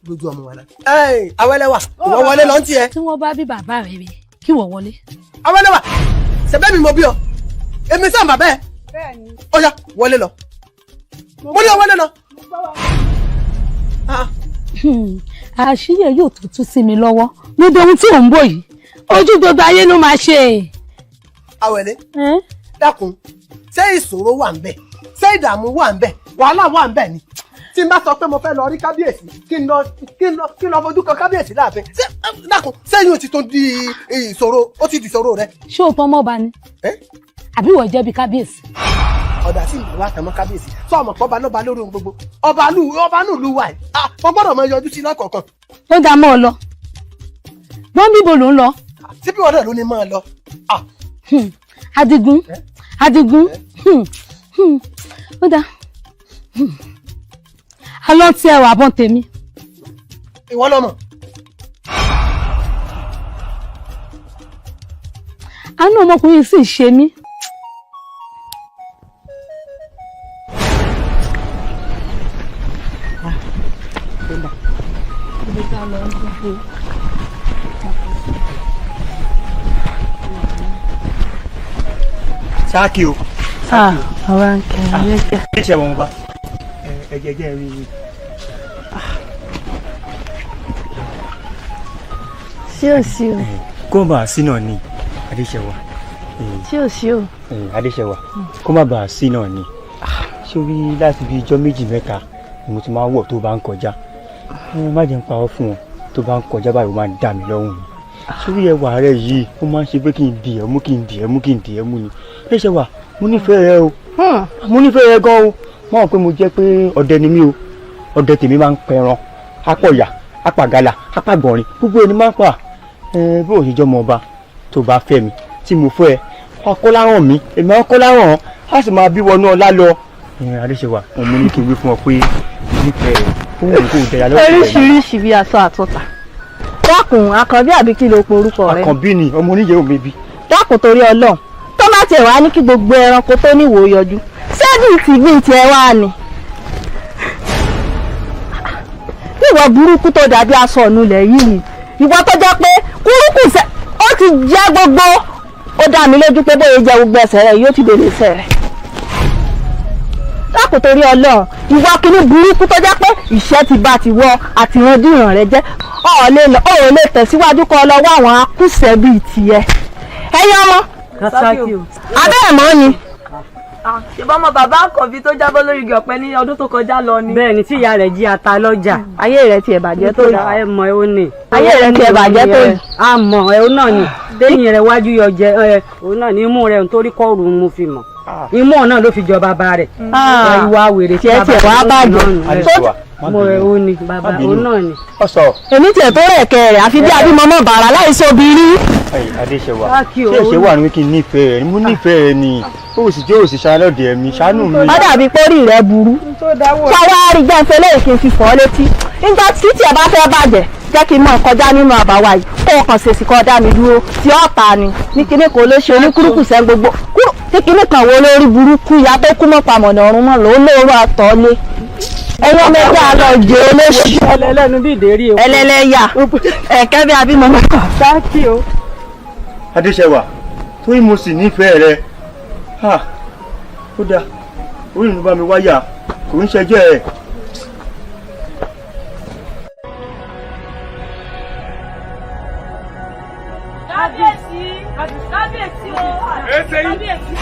lójú ọmọ wa náà. Awẹ́lẹ́wà ìwọ wọlé lọ ń tiẹ̀. tí wọ́n bá bí bàbá rẹ̀ rẹ̀ kí wọ́n wọlé. Awẹ́lẹ́wà ṣẹbẹ́ mi mo bí ọ èmi sàn bàbá ẹ ó yá wọlé lọ mo ní ọ wọlé lọ. àṣírí ẹ yóò tó tú sí mi lọ́wọ́ níbi ohun tí ò ń bọ̀ yìí ojú gbogbo ayé ló máa ṣe. Àwẹ̀lé dákun ṣé ìṣòro wà ń bẹ̀ ṣé ìdààmú wà ń bẹ̀ wàhálà wà ń bẹ̀ ni tí n bá sọ pé mo fẹ́ lọ rí kábíyèsí kí n lọ fojú kan kábíyèsí láàfin dákun sẹ́yìn ò ti tó di ìṣòro ó ti di ìṣòro rẹ. ṣé o pọn mọ́ ọba ni àbí ìwọ jẹ́ bí kábíyèsí. ọ̀dà sí ìlú àtàmọ́ kábíyèsí sọ ọmọ pọ̀ ọba lọ́ba lórí ohun gbogbo ọba nù lù wà yìí mo gbọ́dọ̀ mọ yọjú sí lọ́kọ̀ọ̀kan. ó dá mọ́ ọ lọ wọ́n bíbo ló ń lọ. síbí wọn náà ló ní mọ́ ọ lọ. Adigun ó dá alọ́ tí ẹ wà bọ́n tèmi. ìwọ lọmọ. àánú ọmọkùnrin sì ṣe mí. sáàkì o. ọ̀rọ̀ nkẹ́ ẹ ṣe wọn bá ẹ̀jẹ̀ rí i. sí ò sí o. kó má bàa sí náà ni Adéṣẹwà. sí ò sí o. Adéṣẹwà kó má bàa sí náà ni sórí láti bí ijọ́ méjì mẹ́ta ni mo ti máa ń wọ̀ tó bá ń kọjá má jẹ́ ń parọ́ fún ọ tó bá ń kọjá báyìí ó máa ń dà mí lọ́rùn ni sórí ẹwà rẹ yìí ó máa ń ṣe pé kí n dì ẹ́ mú kí n dì ẹ́ mú kí n dì ẹ́ mú ni Adéṣẹwà mo nífẹ̀ẹ́ rẹ o mo nífẹ̀ẹ́ rẹ gan o mọ̀ pé mo jẹ́ pé ọdẹ ni mí o ọdẹ tèmi máa ń pẹran apọ̀yà apàgàlà apàgbọ̀nrín gbogbo ẹni máa ń pa bí òṣèjọ́ mọ ọba tó bá fẹ́ mi tí mo fẹ́ ẹ ọkọ láwọn mi èmi ọkọ láwọn á sì máa bí wọnú ọlá lọ Adéṣẹwà mo ní kí n wí fún ọ pé nífẹ̀ẹ́ rẹ ó wù kó dẹ̀yà lọ́wọ́ oríṣiríṣi bí aṣọ àtọ́ta dákun àkànbí àbí kí ló porúkọ rẹ. àkànbí ni ọmọ oníyẹ ò mébi. dákun torí Ọlọ́run tó bá tiẹ̀ wá ní kí gbogbo ẹranko tó níwò yọjú ṣẹ́bí tìgbín tiẹ̀ wá ni. ìwọ burúkú tó dàbí aṣọ ọ̀nulẹ̀ yìí ni ìwọ tó jẹ́ pé kúrúkù ó ti jẹ́ gbogbo ó dá mi lójú pé bóyá jẹ́ gbogbo ẹsẹ̀ rẹ̀ yóò ti dèrè ẹsẹ̀ rẹ̀. dákun torí Ọlọ́run ìwọ kìíní burúkú tó jẹ́ pé ìṣẹ́ ti bá ti wọ àtìrandíran rẹ jẹ́ ọ̀ lè tẹ̀síwájú kọ́ lọ wá àwọn akúṣẹ̀ bíi tiẹ̀. ẹ̀yin ọmọ abẹ́ ẹ̀ mọ́ ni. ṣùgbọ́n ọmọ bàbá àkànbí tó jábọ́ lórí igi ọ̀pẹ ní ọdún tó kọjá lọ ni. bẹ́ẹ̀ ni tí ìyá rẹ̀ jí ata lọ́jà ayé rẹ̀ tiẹ̀ bàjẹ́ tó yìí. ẹ mọ̀ ẹ ó ní. ayé rẹ̀ tiẹ̀ bàjẹ́ tó yìí. a mọ̀ ẹ ó náà ni lẹ́yìn rẹ̀ wájú yọ jẹ ẹ òun náà ní imú rẹ̀ nítorí kọ́ọ̀rù mo fi mọ̀ imú náà ló fi jọ bàbá rẹ̀ ìwà wèrè tí tiẹ̀ wá bàjẹ́ mo rẹ̀ ó ní bàbá òun náà ni. èmi tiẹ̀ tó rẹ̀ kẹ́ rẹ̀ àfi bí abímọ mọ́ bàrà láìsí obìnrin. Adéṣẹwà ṣé ẹ̀ṣẹ̀ wà ní kí n nífẹ̀ẹ́ rẹ mo nífẹ̀ẹ́ rẹ ni ó sì jẹ́ òsì ṣáálọ́dẹ̀ mi ṣàánú mi. ó dàbí pórí rẹ burú ṣáwárí gbẹ̀ǹfẹ̀ lẹ́yìn kí n fi fọ́ létí nígbà tí tí ẹ bá fẹ́ bàjẹ́ jẹ́ kí n mọ̀ kọjá nínú àbáwá yìí kó o kàn ṣèṣì kọ́ dá mi dúró tí ó ta ni ní kíní kò ló ṣe oníkúrúkù sẹ́ gbogbo ní kíní kan wo lórí burúkú ìyá tó kú mọ́ pamọ̀nà ọ̀run mọ́ lòó lóorun àtọ́lé ẹyọ mẹ́ta lọ jẹ olóṣù ẹlẹ́lẹ́nu bí ìdérí ewu ẹlẹ́lẹ́yà ẹ̀kẹ́ bí abímọ mẹ́kàn. sáàkì o. Adéṣẹwà torí mo sì nífẹ̀ẹ́ rẹ ó dáa orí mi bá mi wáyà kò ń ṣẹjọ́ ẹ̀. kábíyèsí kábíyèsí o kábíyèsí.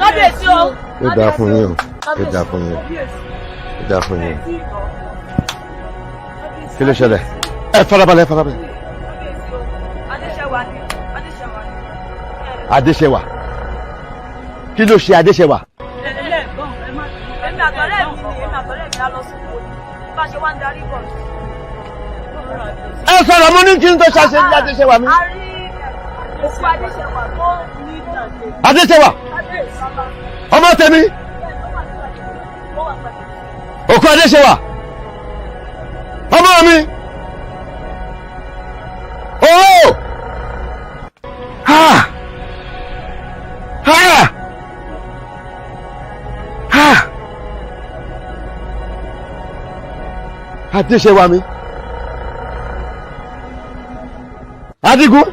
kábíyèsí o. ó dáa fún yín o ó dáa fún yín ó dáa fún yín kí ló ṣẹlẹ̀ ẹ farabalẹ̀ farabalẹ̀. Adéṣẹwà ni. Adéṣẹwà kí ló ṣe Adéṣẹwà. èmi àtọ̀rẹ́ mi á lọ sí ipò bá a ṣe wá ń darí bọ̀. ẹ sọ̀rọ̀ mo ní kí n tó ṣàṣe ní Adéṣẹwà mi. a rí òkú Adéṣẹwà tó ní ìdàgbé. Adéṣẹwà ọmọ tèmi òkú Adéṣẹwà ọmọ mi owó ha ha ha Adéṣẹwà mi Adigun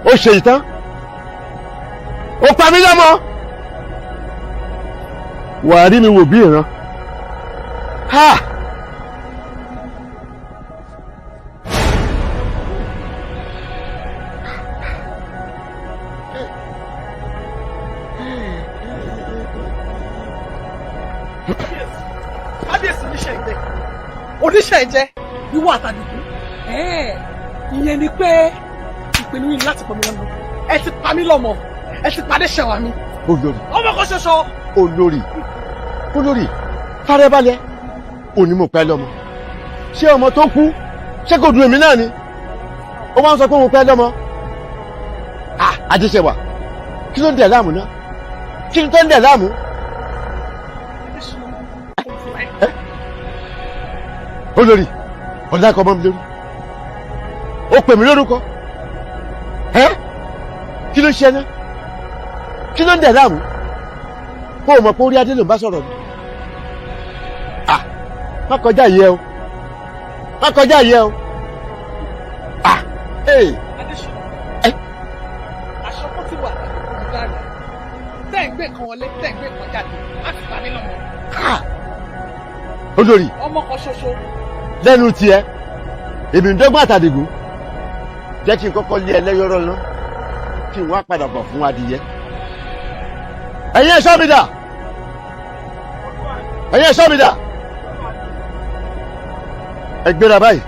ó ṣe ìtàn ó pa mí lọ́mọ wàá rí mi wò bí ìran. Ha! kábíyèsí oníṣẹ́ ìjẹ́ ìwọ àtàdìkú ìyẹn ni pé ìpinnu yìí láti pọ̀ mí lọ́mọ ẹ ti pa mí lọ́mọ ẹ ti padé ṣẹ̀wá mi. olórí ọmọ kan ṣoṣo. olórí farabalẹ̀ òní mo pẹ́ lọ́mọ ṣé ọmọ tó kú ṣé kò dùn èmi náà ni ó máa ń sọ pé mo pẹ́ lọ́mọ. Adéṣẹwà kí ló ń dẹ̀ láàmú náà kí ló ń dẹ̀ láàmú. olórí ọ̀dà kan mọ́ mi lórí ó pè mí lórúkọ kí ló ṣe náà kí ló ń dẹ̀ láàmú kó o mọ̀ pé orí adé ló ń bá sọ̀rọ̀ ni má kọjá yẹ o má kọjá yẹ o aṣọ kó ti wà nígbà rẹ tẹ́ǹgbẹ́ kan wọlé tẹ́ǹgbẹ́ kan jáde láti pa mí lọ́mọ. olórí ọmọ kan ṣoṣo. lẹ́nu tiẹ̀ èmi ń dọ́gbọ́n àtàdìgún jẹ́ kí n kọ́kọ́ lé ẹlẹ́yọ̀rọ̀ náà kí n wá padà bọ̀ fún adìyẹ. ẹ̀yin ẹ̀ṣọ́ mi dà ẹ̀yin ẹ̀ṣọ́ mi dà ẹ gbéra báyìí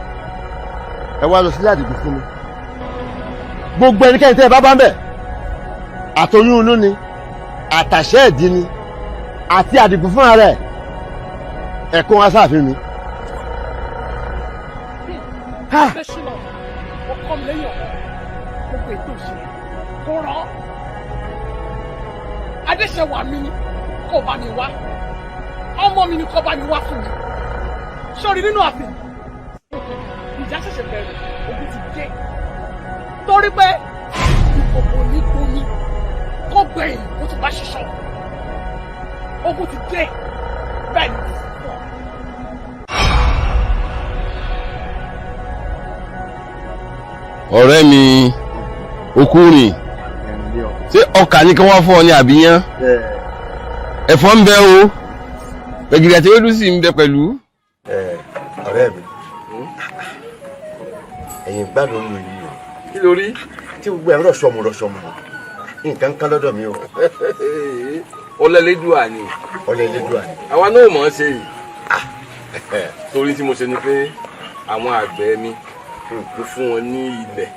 ẹ wá lọ sílé àdìgún fún mi gbogbo ẹnikẹ́ni tẹ́ ẹ bá bá ń bẹ̀ àtọyún inú ni àtàṣẹ́ ẹ̀dín ni àti àdìgún fúnra rẹ̀ ẹ̀kún wá sáàfin mi. Bẹ́sùnà ọkọ mi lẹ́yìn ọ̀rọ̀ gbogbo ètò ìṣẹ̀lẹ̀ kò rán. Adéṣẹwà mi ni kò bá mi wá ọmọ mi ni kò bá mi wá fún mi. Sọ́ọ́rí nínú ààfin ìjà ṣẹ̀ṣẹ̀ bẹ̀rẹ̀ ogun ti dé torí pé ìkòkò ní gbomi kó gbẹ̀yìn ó tún bá ṣiṣọ́ ogun ti dé bẹ́ẹ̀ ni. ọ̀rẹ́ mi okùnrin ṣé ọkà ní kí wọ́n fọ́ ọ ní àbíyán ẹ̀fọ́ ń bẹ o gbẹ̀gìrì àti ewédú sì ń bẹ pẹ̀lú. ọ̀rẹ́ mi ẹ̀yin gbádùn mi yìí o. kí ló rí. tí gbogbo ẹ̀ rọ̀ṣọ̀mù nǹkan kan lọ́dọ̀ mi o. ọlẹ́lẹ́dùà ni. ọlẹ́lẹ́dùà ni. àwa náà mọ̀ ọ́n ṣe yìí. torí tí mo ṣe ni pé àwọn àgbẹ̀ mi mo fún wọn ní ilẹ̀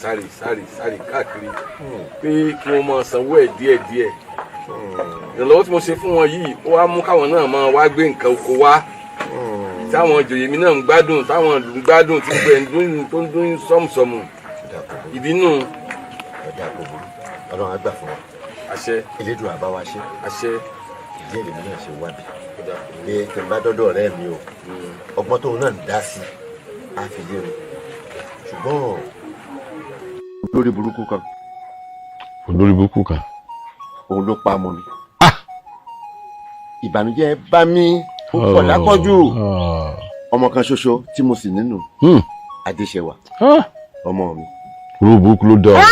sáré káàkiri pé kí wọ́n máa sanwó ẹ̀ díẹ̀díẹ̀ ìrànlọ́wọ́ tí mo ṣe fún wọn yìí ó wá mú káwọn náà máa wá gbé nǹkan oko wá táwọn ìjòyè mi náà ń gbádùn táwọn ìlú ń gbádùn tí gbogbo ẹ̀ tó ń dún sọ́mùsọ́mù ìbínú. ọjà kò burú ọlọ́run á gbà fún wa. àṣẹ. elédùn àbá wa ṣe. àṣẹ. ìdí èmi náà ṣe wábi pé kí n bá dọ́dọ̀ ọ̀rẹ́ mi o ọgbọ́n tóun náà ń dá sí á fi yé mi ṣùgbọ́n olórí burúkú kan. olórí burúkú kan. òun ló pa ọmọ mi. ìbànújẹ́ bá mi púpọ̀ lápọ̀jù ọmọ kan ṣoṣo tí mo sì nínú Adéṣẹwà ọmọ mi. olórí burúkú ló dá ọ.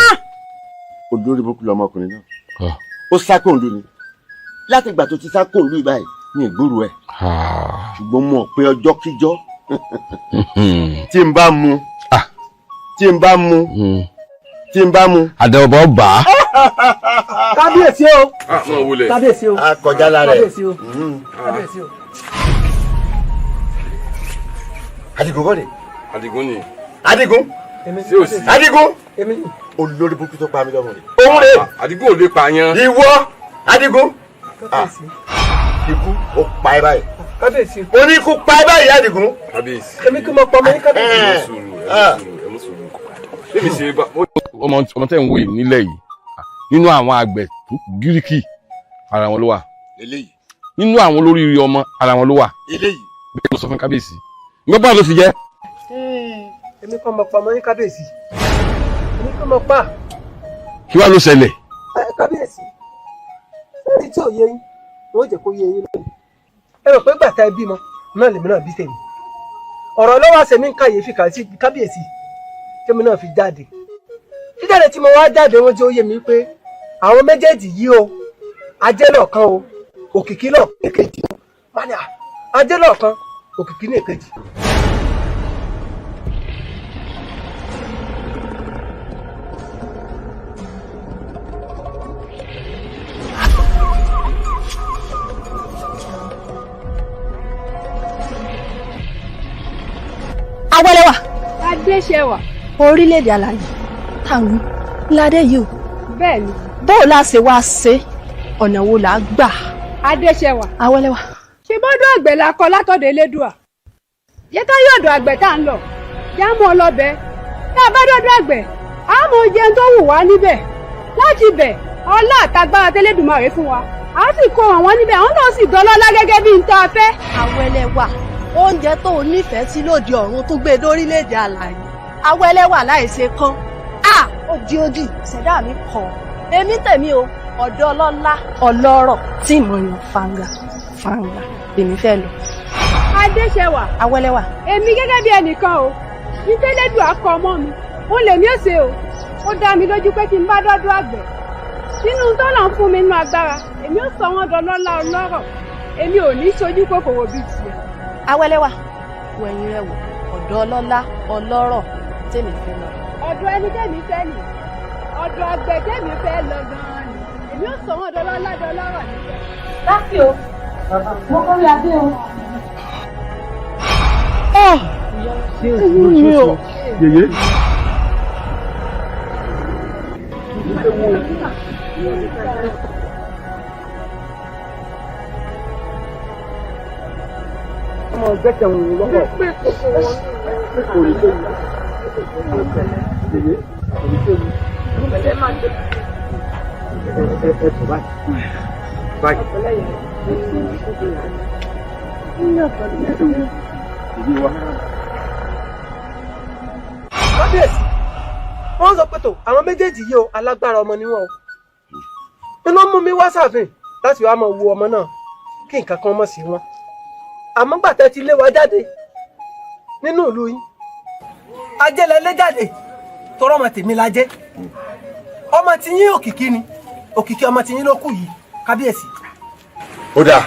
olórí burúkú lọmọkùnrin náà ó sá kóńdú ni láti ìgbà tó ti sá kóńdú báyìí ní ìgboro ẹ̀ ṣùgbọ́n mo mọ̀ pé ọjọ́ kíjọ́ tí n bá mu àdàbọ̀ bá. kábíyèsí o. kábíyèsí o. a kọjá lára ẹ. kábíyèsí o. Adigun kọ́ ni. Adigun ni. Adigun. sí o sí. Adigun. olórí burúkú tó pa mí lọ́mọ rẹ̀. òun rè. Adigun ò lè pààyàn. ìwọ Adigun. ikú ó pa ẹ báyìí. kábíyèsí. ó ní ikú pa ẹ báyìí Adigun. kábíyèsí. èmi kí n mọ pọmọ ní kábíyèsí. èmi ṣe ọmọ tẹ́ ń wò nílẹ̀ yìí nínú àwọn àgbẹ̀ tó gíríkì ara wọn ló wà. eléyìí. nínú àwọn olóríire ọmọ ara wọn ló wà. eléyìí. bẹ́ẹ̀ ló sọ fún kábíyèsí. ìgbà báwo ló ti jẹ́. èmi kàn mọ pọmọ ní kábíyèsí. èmi kàn mọ pa. kí wàá ló ṣẹlẹ̀. kábíyèsí lórí tí ò yé yín wọn ò jẹ́ kó yé yín lónìí. ẹ rò pé gbàtà ẹ bímọ náà lèmi náà bí tèmi. ọ̀rọ̀ lọ́wọ́ àṣẹmí ń kàyéfì kábíyèsí tèmi náà fi jáde. jíjáde tí mo wá jáde wọn jẹ́ ó yé mi pé àwọn méjèèjì yìí o ajé lọ́kan o òkìkí lọ́kan èkejì o mania ajé lọ́kan òkìkí ní èkejì. Awẹ́lẹ́wà. Adéṣẹwà. Orílẹ̀-èdè alàyè táwọn ládé yìí o. Bẹ́ẹ̀ni. Bóò la ṣe wá ṣe ọ̀nà wo là á gbà. Adéṣẹwà. Awẹ́lẹ́wà. Ṣé bọ́dọ̀ àgbẹ̀ la kọ látọ̀dọ̀ Elédùà? Yẹ ká yọ̀dọ̀ àgbẹ̀ tá à ń lọ. Yá mọ́ ọ lọ́bẹ̀. Tá a bá dọ́dọ̀ àgbẹ̀, a mọ jẹun tó wù wá níbẹ̀. Láti bẹ̀, ọlá àtagbára tẹ́lẹ̀dùmarè fún wa. A sì kó àwọn níbẹ̀, àwọn náà sì dọ́lọ́lá gẹ́gẹ́ bí n tá a fẹ́. Awẹ́lẹ́wà. Oúnjẹ tó o nífẹ̀ẹ́ sí lóde ọ̀run tó gbé dórílẹ̀-èdè alàyè. Awẹ́lẹ́wà láìṣe kán. Ó di ojì ṣẹ̀dá mi kàn. Èmi tèmi o ọ̀dọ́ ọlọ́lá ọlọ́rọ̀ tí mo yan fanga èmi fẹ́ lọ. Adéṣẹwà. Awẹ́lẹ́wà. Èmi gẹ́gẹ́ bí ẹnìkan o ní tẹ́lẹ̀dùà kọ ọmọ mi ó lè ní èsè o ó dá mi lójú pé kí n bá dọ́dọ̀ àgbẹ̀ nínú tọ́lọ̀ ń fún mi nínú agbára èmi ó sọ wọ́n dọlọ́lá ọlọ́rọ̀ èmi ò ní sojú kòkòrò bíi tiẹ̀. Awẹ́lẹ́wà wẹ̀yìn rẹ̀ wò ọ̀dọ́ ọlọ́lá ọlọ́rọ̀ tèmi fẹ́ lọ. Ọ̀dọ̀ ẹni tèmi fẹ́ nì ọ̀dọ̀ àgbẹ̀ tèmi fẹ́ lọ gan-an ni èmi ó sọ wọ́n dọlọ́lá dọlọ́rọ̀ níbẹ̀. Láti o mo kọ́ mi adé o. Yèyé. Ọmọ gbẹ́sẹ̀ wọn lọ́wọ́. Kábíyèsí, wọ́n sọ pé tó àwọn méjèèjì yìí o alágbára ọmọ ni wọ́n o. Inú mú mi wá sàfin láti wá máa wo ọmọ náà kí nǹkan kan mọ̀ sí wọn. Àmọ́ gbàtẹ́ ti lé wa jáde nínú ìlú yín. Ajẹ́lẹ̀ lé jáde tọrọ ọmọ tèmi la jẹ́. Ọmọ tí yín òkìkí ni òkìkí ọmọ tí yín ló kù yìí kábíyèsí. Ó dáa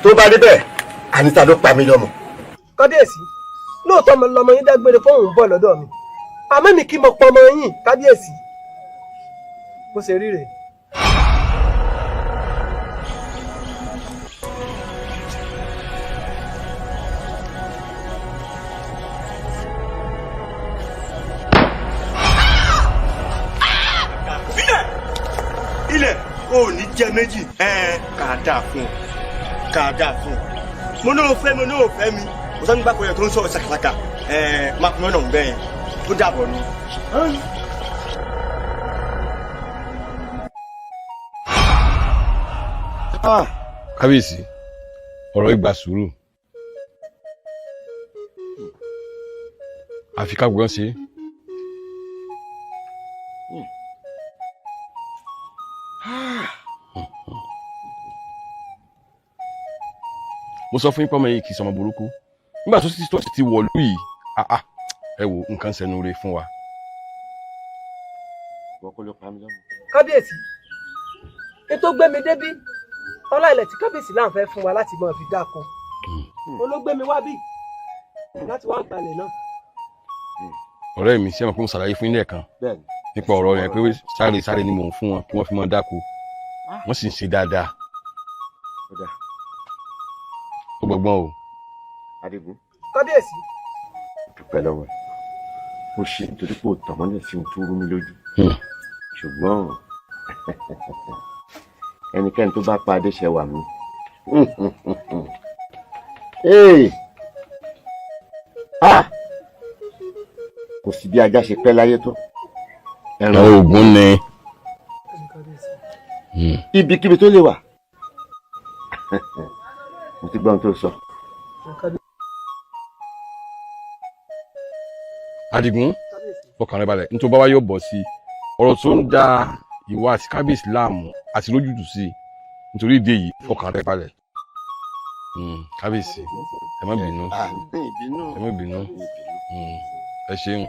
tó bá dé bẹ́ẹ̀ àníta ló pa mí lọ́mọ. Kábíyèsí lóòótọ́ mo lọmọ yín dágbére fún òun bọ̀ lọ́dọ̀ mi àmọ́ mi kí mo pọ ọmọ yín kábíyèsí bó ṣe rí rèé. Ilẹ̀ ò ní jẹ méjì kà dáa fún mo náà fẹ́ mi mo sọ nígbà kan yẹn tó ń sọ̀rọ̀ ṣàkàṣàkà máa fi mọ́nà bẹ́ẹ̀ yẹn ó dàbọ̀ ni. Kábíyèsí ọ̀rọ̀ ìgbà sùúrù àfi ká gbọ́n ṣe. Mo sọ fún yín pọ́nmọ́ yìí kì í sọmọ burúkú nígbà tó ti wọ̀lú yìí ẹ wo nǹkan sẹnu re fún wa. Kábíyèsí ètò gbẹmí débí ọlá ilẹ̀ tí kábíyèsí náà fẹ́ fún wa láti máa fi dáko olóògbémi wá bí láti wá gbalẹ̀ náà. Ọ̀rẹ́ mi ṣé wọn pé mo ṣàlàyé fún yín lẹ́ẹ̀kan nípa ọ̀rọ̀ yẹn pé sáré ni mò ń fún wọn kí wọ́n fi máa dáko wọ́n sì ń ṣe dáadáa. Ó gbọ́gbọ́n o. Adigun. Kábíyèsí. Dúpẹ́ lọ́wọ́ ó ṣe nítorí pé ó tàn mọ́lẹ̀ sí ohun tó rú mi lójú ṣùgbọ́n ẹnikẹ́ni tó bá pa Adéṣẹwà mi kò sí bí ajá ṣe pẹ́ láyé tó ẹran oògùn ni ibikíbi tó lè wà mo ti gbọ́ ohun tó sọ. Adigun ọkàn rẹ balẹ̀ nítorí bàbá yóò bọ̀ sí ọ̀rọ̀ tó ń da ìwà àti kábíyèsí láàmú àti lójútù sí nítorí ìdí èyí ọkàn rẹ balẹ̀. Kábíyèsí ẹ má bínú ẹ ṣeun.